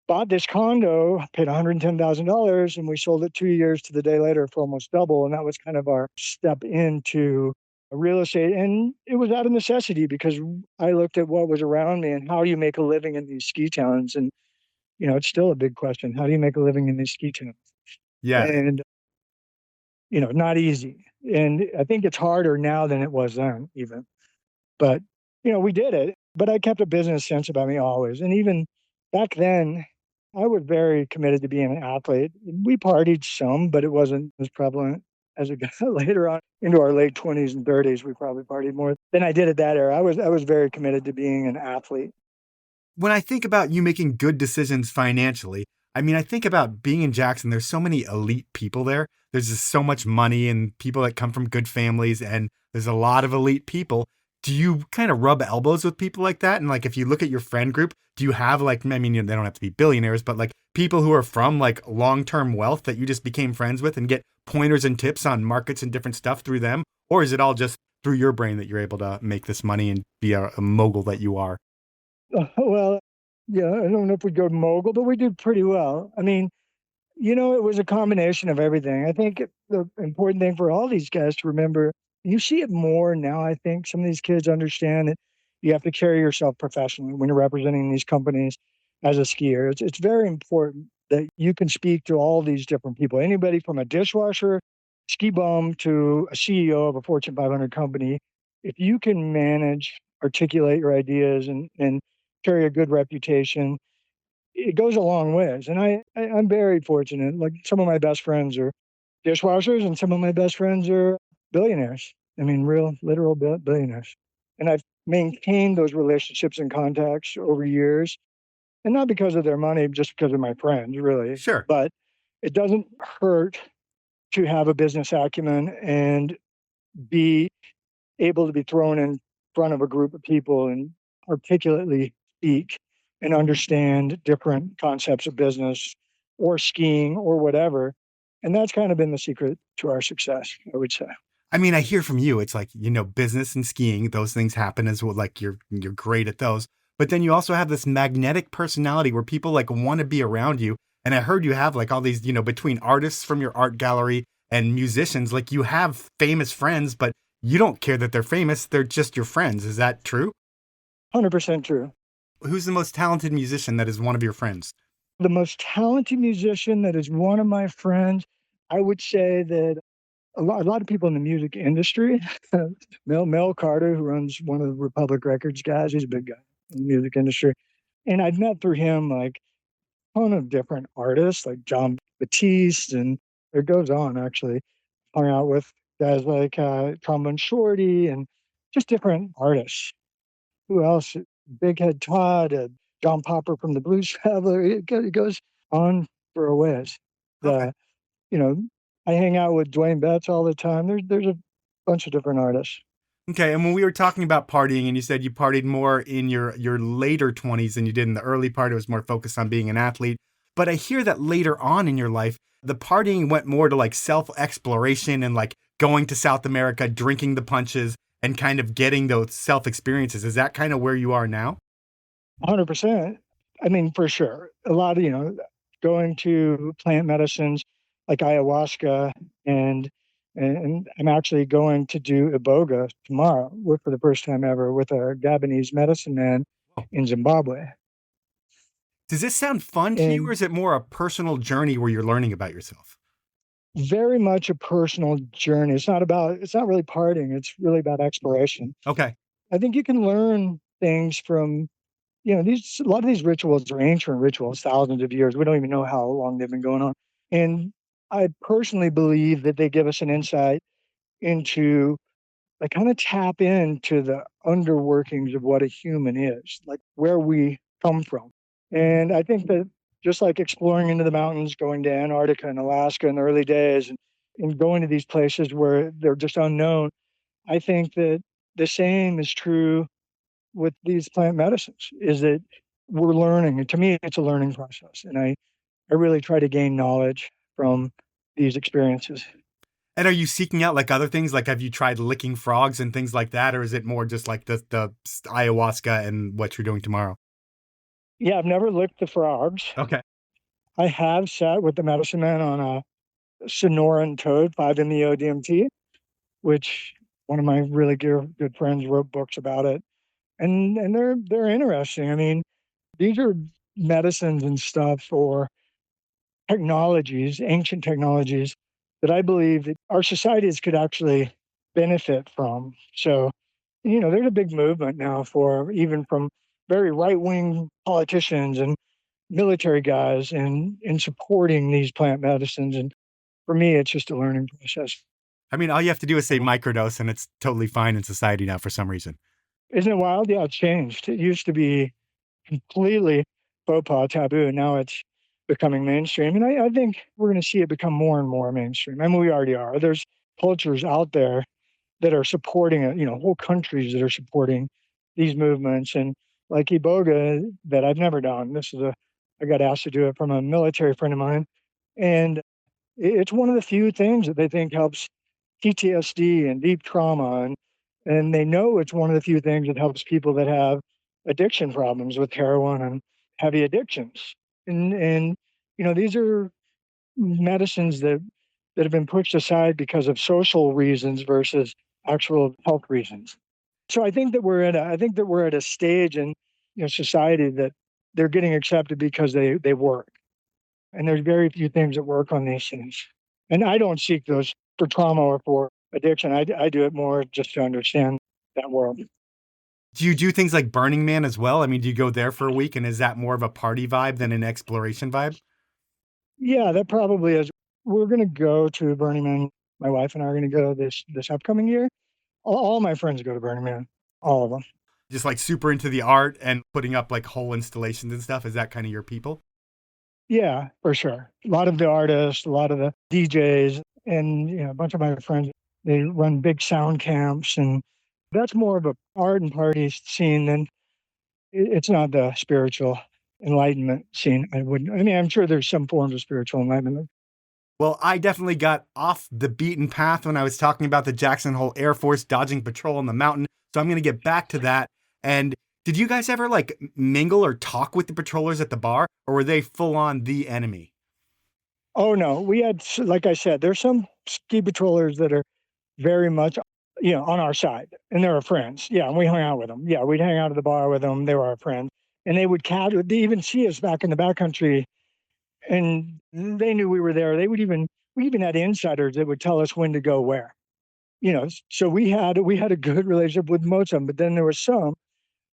Bought this condo, paid $110,000, and we sold it 2 years to the day later for almost double. And that was kind of our step into real estate. And it was out of necessity because I looked at what was around me and how do you make a living in these ski towns? And, it's still a big question. How do you make a living in these ski towns? Yeah. And, not easy. And I think it's harder now than it was then, even. But, we did it. But I kept a business sense about me always. And even back then, I was very committed to being an athlete. We partied some, but it wasn't as prevalent as it got later on into our late 20s and 30s. We probably partied more than I did at that era. I was very committed to being an athlete. When I think about you making good decisions financially, I mean, I think about being in Jackson. There's so many elite people there. There's just so much money and people that come from good families, and there's a lot of elite people. Do you kind of rub elbows with people like that? And like, if you look at your friend group, do you have like, I mean, they don't have to be billionaires, but like people who are from like long-term wealth that you just became friends with and get pointers and tips on markets and different stuff through them? Or is it all just through your brain that you're able to make this money and be a mogul that you are? Well, yeah, I don't know if we go mogul, but we did pretty well. I mean, it was a combination of everything. I think the important thing for all these guys to remember, you see it more now, I think. Some of these kids understand that you have to carry yourself professionally when you're representing these companies as a skier. It's very important that you can speak to all these different people. Anybody from a dishwasher, ski bum, to a CEO of a Fortune 500 company. If you can manage, articulate your ideas, and carry a good reputation, it goes a long ways. And I'm very fortunate. Like, some of my best friends are dishwashers and some of my best friends are billionaires. I mean, real, literal billionaires. And I've maintained those relationships and contacts over years. And not because of their money, just because of my friends, really. Sure. But it doesn't hurt to have a business acumen and be able to be thrown in front of a group of people and articulately speak and understand different concepts of business or skiing or whatever. And that's kind of been the secret to our success, I would say. I mean, I hear from you, it's like, business and skiing, those things happen as well. Like you're great at those. But then you also have this magnetic personality where people like want to be around you. And I heard you have like all these, between artists from your art gallery and musicians, like you have famous friends, but you don't care that they're famous. They're just your friends. Is that true? 100% true. Who's the most talented musician that is one of your friends? The most talented musician that is one of my friends, I would say that a lot of people in the music industry, Mel Carter, who runs one of the Republic Records guys, he's a big guy in the music industry. And I've met through him like a ton of different artists, like John Batiste, and it goes on, actually. Hung out with guys like Trombone Shorty and just different artists. Who else? Big Head Todd, John Popper from the Blues Traveler. It goes on for a ways. Okay. You know, I hang out with Dwayne Betts all the time. There's a bunch of different artists. Okay, and when we were talking about partying, and you said you partied more in your later 20s than you did in the early part, it was more focused on being an athlete. But I hear that later on in your life, the partying went more to like self-exploration and like going to South America, drinking the punches, and kind of getting those self-experiences. Is that kind of where you are now? 100%. I mean, for sure. A lot of, going to plant medicines like ayahuasca, and I'm actually going to do iboga tomorrow for the first time ever with a Gabonese medicine man in Zimbabwe. Does this sound fun to you, or And is it more a personal journey where you're learning about yourself? very much a personal journey. It's not really partying. It's really about exploration. Okay. I think you can learn things from, a lot of these rituals are ancient rituals, thousands of years. We don't even know how long they've been going on. And I personally believe that they give us an insight into, like, kind of tap into the underworkings of what a human is, like where we come from. And I think that just like exploring into the mountains, going to Antarctica and Alaska in the early days and going to these places where they're just unknown. I think that the same is true with these plant medicines, is that we're learning. And to me, it's a learning process. And I really try to gain knowledge from these experiences. And are you seeking out like other things? Like, have you tried licking frogs and things like that? Or is it more just like the ayahuasca and what you're doing tomorrow? Yeah, I've never licked the frogs. Okay. I have sat with the medicine man on a Sonoran toad, 5-MeO DMT, which one of my really good friends wrote books about it. And they're interesting. I mean, these are medicines and stuff or technologies, ancient technologies that I believe that our societies could actually benefit from. So, there's a big movement now for even from very right-wing politicians and military guys in supporting these plant medicines. And for me, it's just a learning process. I mean, all you have to do is say microdose and it's totally fine in society now for some reason. Isn't it wild? Yeah, it's changed. It used to be completely faux pas taboo. Now it's becoming mainstream. And I think we're going to see it become more and more mainstream. I mean, we already are. There's cultures out there that are supporting it, whole countries that are supporting these movements. And like Iboga, that I've never done. I got asked to do it from a military friend of mine. And it's one of the few things that they think helps PTSD and deep trauma. And they know it's one of the few things that helps people that have addiction problems with heroin and heavy addictions. And these are medicines that have been pushed aside because of social reasons versus actual health reasons. So I think that we're at a stage in society that they're getting accepted because they work. And there's very few things that work on these things. And I don't seek those for trauma or for addiction. I do it more just to understand that world. Do you do things like Burning Man as well? I mean, do you go there for a week and is that more of a party vibe than an exploration vibe? Yeah, that probably is. We're going to go to Burning Man. My wife and I are going to go this upcoming year. All my friends go to Burning Man, all of them. Just like super into the art and putting up like whole installations and stuff. Is that kind of your people? Yeah, for sure. A lot of the artists, a lot of the DJs, and a bunch of my friends, they run big sound camps, and that's more of a art and party scene than it's not the spiritual enlightenment scene. I'm sure there's some forms of spiritual enlightenment. Well, I definitely got off the beaten path when I was talking about the Jackson Hole Airforce dodging patrol on the mountain. So I'm going to get back to that. And did you guys ever like mingle or talk with the patrollers at the bar, or were they full on the enemy? Oh no, we had, like I said, there's some ski patrollers that are very much, on our side, and they're our friends. Yeah, and we hung out with them. Yeah, we'd hang out at the bar with them. They were our friends, and they they even see us back in the backcountry, and they knew we were there. We even had insiders that would tell us when to go where. So we had a good relationship with most of them, but then there were some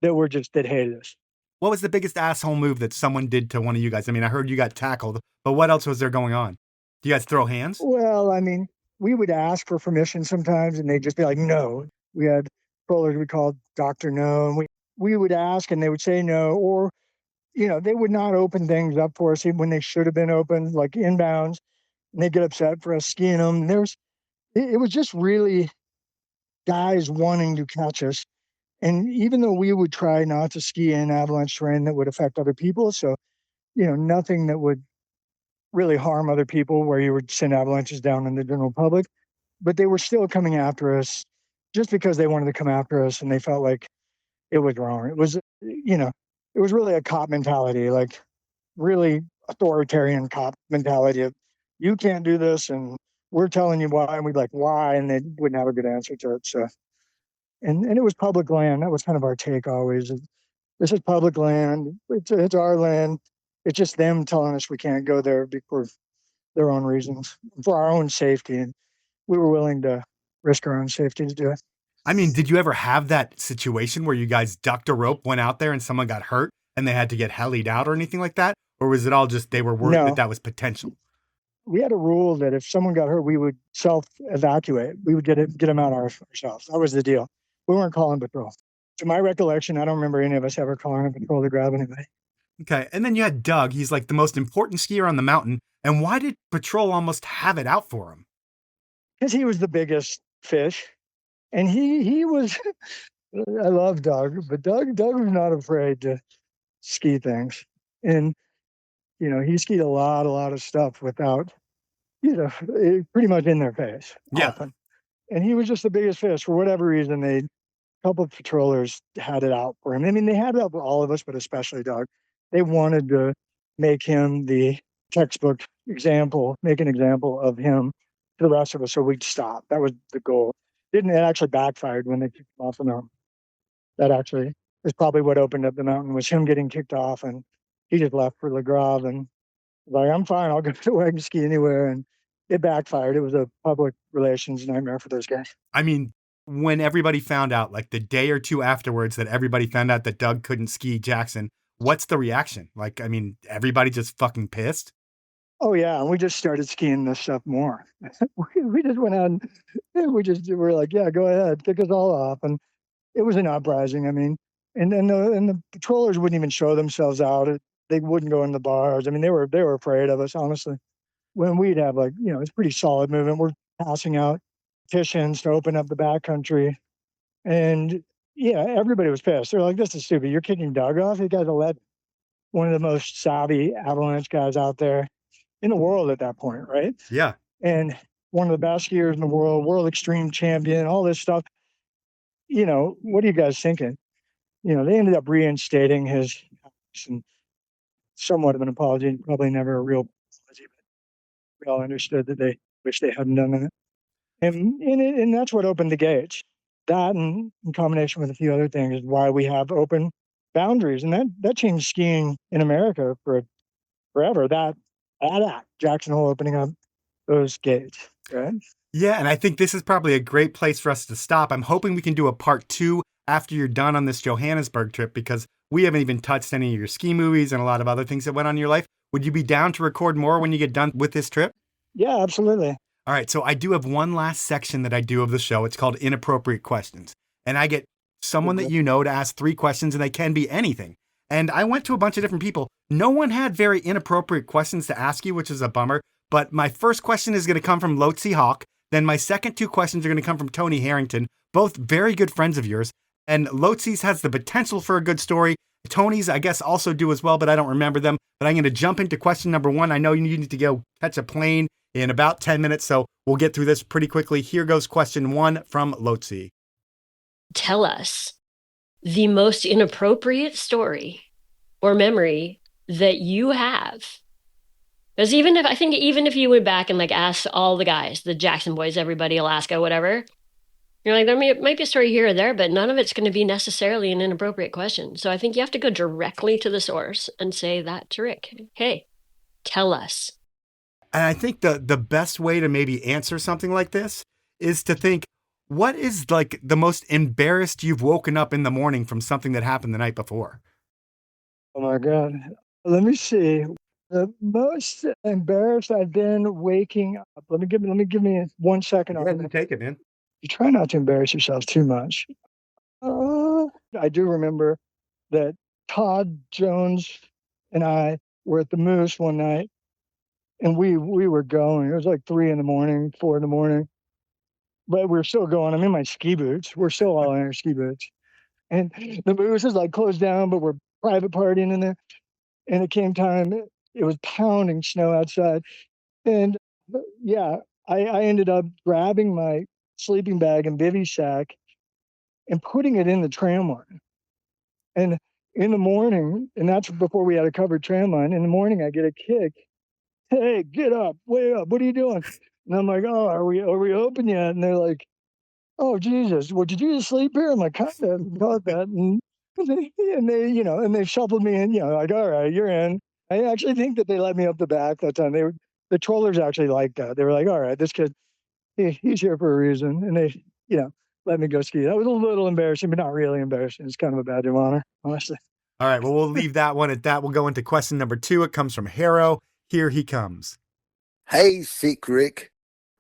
that hated us. What was the biggest asshole move that someone did to one of you guys? I mean, I heard you got tackled, but what else was there going on? Do you guys throw hands? Well, I mean, we would ask for permission sometimes, and they'd just be like, no. We had controllers we called Dr. No, and we would ask, and they would say no, or, they would not open things up for us when they should have been opened, like inbounds, and they'd get upset for us skiing them. It was just really guys wanting to catch us. And even though we would try not to ski in avalanche terrain that would affect other people, so, nothing that would really harm other people where you would send avalanches down in the general public, but they were still coming after us just because they wanted to come after us and they felt like it was wrong. It was really a cop mentality, like really authoritarian cop mentality of you can't do this and we're telling you why, and we'd be like, why? And they wouldn't have a good answer to it. So, and it was public land. That was kind of our take always. This is public land. It's our land. It's just them telling us we can't go there for their own reasons, for our own safety. And we were willing to risk our own safety to do it. I mean, did you ever have that situation where you guys ducked a rope, went out there and someone got hurt and they had to get helied out or anything like that? Or was it all just they were worried that was potential? We had a rule that if someone got hurt, we would self-evacuate. We would get them out ourselves. That was the deal. We weren't calling patrol. To my recollection, I don't remember any of us ever calling a patrol to grab anybody. Okay. And then you had Doug. He's like the most important skier on the mountain. And why did Patrol almost have it out for him? Because he was the biggest fish. And he was, I love Doug, but Doug was not afraid to ski things. And, he skied a lot of stuff without, pretty much in their face often. And he was just the biggest fish. For whatever reason, a couple of patrollers had it out for him. I mean, they had it out for all of us, but especially Doug. They wanted to make him the textbook example, make an example of him to the rest of us so we'd stop. That was the goal. It actually backfired when they kicked him off the mountain. That actually is probably what opened up the mountain, was him getting kicked off, and he just left for Le Grave and was like, I'm fine, I'll go to wagon ski anywhere. And it backfired. It was a public relations nightmare for those guys. I mean, when everybody found out, like the day or two afterwards that everybody found out that Doug couldn't ski Jackson, what's the reaction? Like, I mean, everybody just fucking pissed? Oh, yeah. And we just started skiing this stuff more. we just went out and we're like, yeah, go ahead, kick us all off. And it was an uprising. I mean, and the patrollers wouldn't even show themselves out. They wouldn't go in the bars. I mean, they were afraid of us, honestly. When we'd have it's pretty solid movement. We're passing out petitions to open up the backcountry. And yeah, everybody was pissed. They're like, this is stupid. You're kicking Doug off? You guys are one of the most savvy avalanche guys out there in the world at that point, right? Yeah. And one of the best skiers in the world extreme champion, all this stuff. What are you guys thinking? They ended up reinstating his and somewhat of an apology, probably never a real apology, but we all understood that they wish they hadn't done that. And that's what opened the gates. That, and in combination with a few other things, is why we have open boundaries. And that changed skiing in America forever. That Jackson Hole opening up those gates, right? Yeah, and I think this is probably a great place for us to stop. I'm hoping we can do a part 2 after you're done on this Johannesburg trip, because we haven't even touched any of your ski movies and a lot of other things that went on in your life. Would you be down to record more when you get done with this trip? Yeah, absolutely. All right, so I do have one last section that I do of the show. It's called Inappropriate Questions. And I get someone that you know to ask 3 questions, and they can be anything. And I went to a bunch of different people. No one had very inappropriate questions to ask you, which is a bummer. But my first question is going to come from Lhotse Hawk. Then my second 2 questions are going to come from Tony Harrington, both very good friends of yours. And Lhotse's has the potential for a good story. Tony's, I guess, also do as well, but I don't remember them. But I'm going to jump into question number 1. I know you need to go catch a plane in about 10 minutes, so we'll get through this pretty quickly. Here goes question 1 from Lhotse. Tell us the most inappropriate story or memory that you have. Because even if you went back and asked all the guys, the Jackson boys, everybody, Alaska, whatever, you're like, might be a story here or there, but none of it's going to be necessarily an inappropriate question. So I think you have to go directly to the source and say that to Rick. Hey, tell us. And I think the best way to maybe answer something like this is to think, what is the most embarrassed you've woken up in the morning from something that happened the night before? Oh my God. Let me see. The most embarrassed I've been waking up. Let me give me 1 second. Go ahead and take it, man. You try not to embarrass yourself too much. I do remember that Todd Jones and I were at the Moose one night, and we were going. It was like 3 a.m, 4 a.m, but we're still going. I'm in my ski boots. We're still all in our ski boots, and the Moose is closed down, but we're private partying in there. And it came time. It was pounding snow outside, and yeah, I ended up grabbing my sleeping bag and bivy sack and putting it in the tram line. And in the morning, and that's before we had a covered tram line, in the morning I get a kick. Hey, get up, way up. What are you doing? And I'm like, oh, are we open yet? And they're like, oh, Jesus, well, did you just sleep here? I'm like, kind of thought that. And they shuffled me in, like, all right, you're in. I actually think that they let me up the back that time. The trollers actually liked that. They were like, all right, this kid, he's here for a reason. And they, let me go ski. That was a little embarrassing, but not really embarrassing. It's kind of a badge of honor, honestly. All right, well, we'll leave that one at that. We'll go into question number 2. It comes from Harro. Here he comes. Hey, Sick Rick.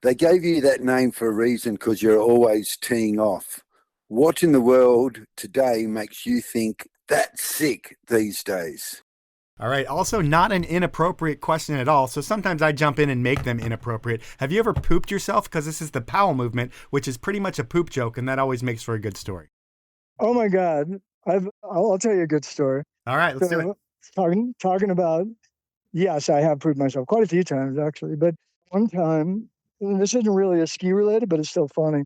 They gave you that name for a reason, because you're always teeing off. What in the world today makes you think that's sick these days? All right. Also, not an inappropriate question at all. So sometimes I jump in and make them inappropriate. Have you ever pooped yourself? Because this is the Powell Movement, which is pretty much a poop joke, and that always makes for a good story. Oh my God. I'll tell you a good story. All right, let's do it. Talking about, yes, I have pooped myself quite a few times actually, but one time, and this isn't really a ski related, but it's still funny.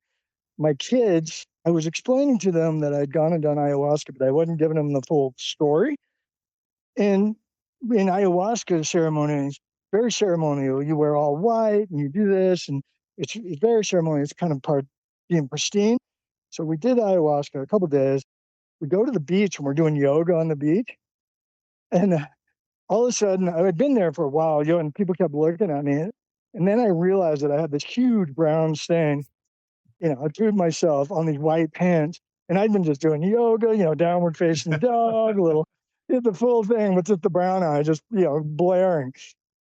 My kids, I was explaining to them that I'd gone and done ayahuasca, but I wasn't giving them the full story. And in ayahuasca ceremonies, very ceremonial. You wear all white and you do this, and it's very ceremonial. It's kind of part being pristine. So we did ayahuasca a couple of days. We go to the beach and we're doing yoga on the beach. And all of a sudden, I had been there for a while, and people kept looking at me. And then I realized that I had this huge brown stain. I tubed myself on these white pants. And I'd been just doing yoga, downward facing dog, did the full thing, but just the brown eye, just, blaring.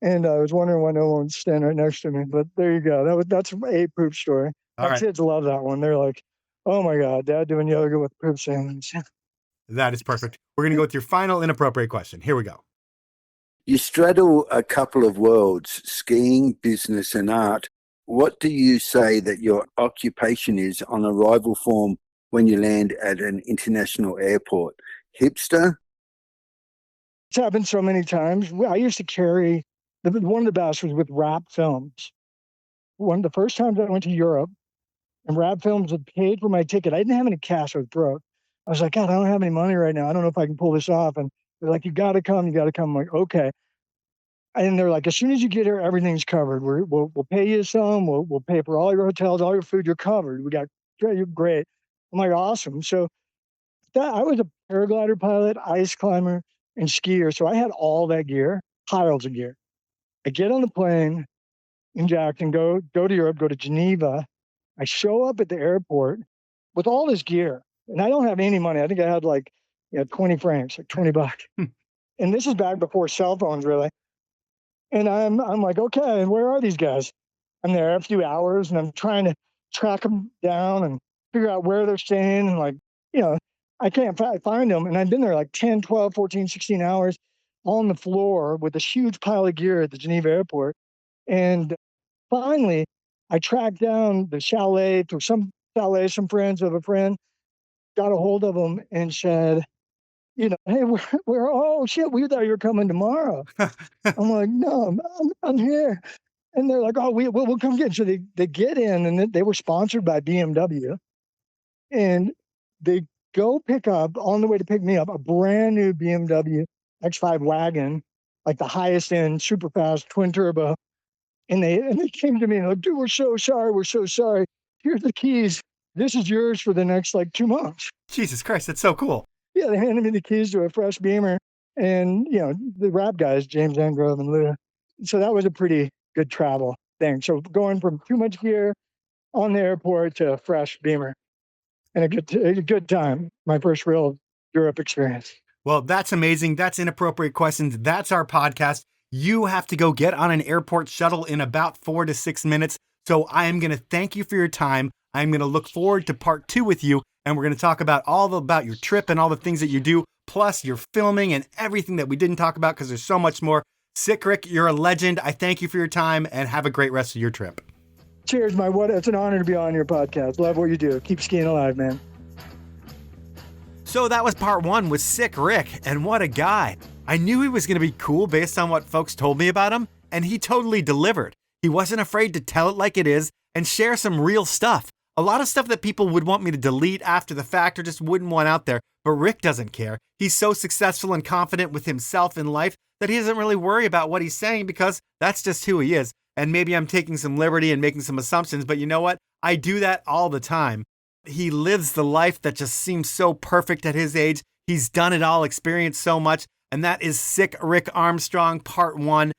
And I was wondering why no one was standing right next to me. But there you go. That's a poop story. My kids love that one. They're like, oh my God, Dad doing yoga with poop stains. That is perfect. We're going to go with your final inappropriate question. Here we go. You straddle a couple of worlds, skiing, business, and art. What do you say that your occupation is on arrival form when you land at an international airport? Hipster? It's happened so many times. I used to carry, one of the best was with Wrap Films. One of the first times I went to Europe, and Wrap Films had paid for my ticket. I didn't have any cash. I was broke. I was like, God, I don't have any money right now. I don't know if I can pull this off. And they're like, you got to come. I'm like, okay. And they're like, as soon as you get here, everything's covered. We'll pay you some. We'll pay for all your hotels, all your food. You're covered. We got great. I'm like, awesome. So I was a paraglider pilot, ice climber, and skier. So I had all that gear, piles of gear. I get on the plane in Jackson, go to Europe, go to Geneva. I show up at the airport with all this gear, and I don't have any money. I think I had 20 francs, like $20. And this is back before cell phones, really. And I'm like, okay, where are these guys? I'm there a few hours, and I'm trying to track them down and figure out where they're staying. And I can't find them. And I've been there 10, 12, 14, 16 hours on the floor with this huge pile of gear at the Geneva airport. And finally, I tracked down the chalet through some friends of a friend, got a hold of them and said, hey, oh shit, we thought you were coming tomorrow. I'm like, no, I'm here. And they're like, oh, we'll come get you. So they get in, and they were sponsored by BMW. And they go pick up, on the way to pick me up, a brand new BMW X5 wagon, like the highest end, super fast, twin turbo. And they came to me and like, dude, we're so sorry. Here's the keys. This is yours for the next 2 months. Jesus Christ, that's so cool. Yeah, they handed me the keys to a fresh Beamer, and the rap guys, James Angrove and Lou. So that was a pretty good travel thing. So going from too much gear on the airport to a fresh Beamer, and a good time. My first real Europe experience. Well, that's amazing. That's Inappropriate Questions. That's our podcast. You have to go get on an airport shuttle in about 4 to 6 minutes. So I am going to thank you for your time. I'm going to look forward to part 2 with you. And we're going to talk about about your trip and all the things that you do, plus your filming and everything that we didn't talk about because there's so much more. Sick Rick, you're a legend. I thank you for your time and have a great rest of your trip. Cheers, it's an honor to be on your podcast. Love what you do. Keep skiing alive, man. So that was part 1 with Sick Rick, and what a guy. I knew he was going to be cool based on what folks told me about him, and he totally delivered. He wasn't afraid to tell it like it is and share some real stuff. A lot of stuff that people would want me to delete after the fact or just wouldn't want out there, but Rick doesn't care. He's so successful and confident with himself in life that he doesn't really worry about what he's saying because that's just who he is. And maybe I'm taking some liberty and making some assumptions, but you know what? I do that all the time. He lives the life that just seems so perfect at his age. He's done it all, experienced so much, and that is Sick Rick Armstrong, part 1.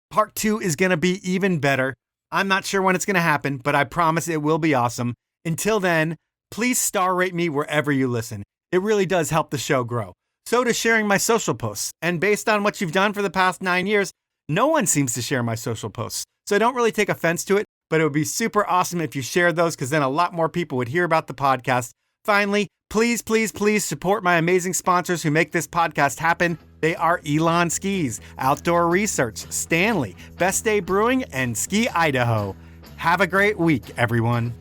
Part 2 is going to be even better. I'm not sure when it's going to happen, but I promise it will be awesome. Until then, please star rate me wherever you listen. It really does help the show grow. So does sharing my social posts. And based on what you've done for the past 9 years, no one seems to share my social posts. So I don't really take offense to it, but it would be super awesome if you shared those because then a lot more people would hear about the podcast. Finally, please, please, please support my amazing sponsors who make this podcast happen. They are Elan Skis, Outdoor Research, Stanley, Best Day Brewing, and Ski Idaho. Have a great week, everyone.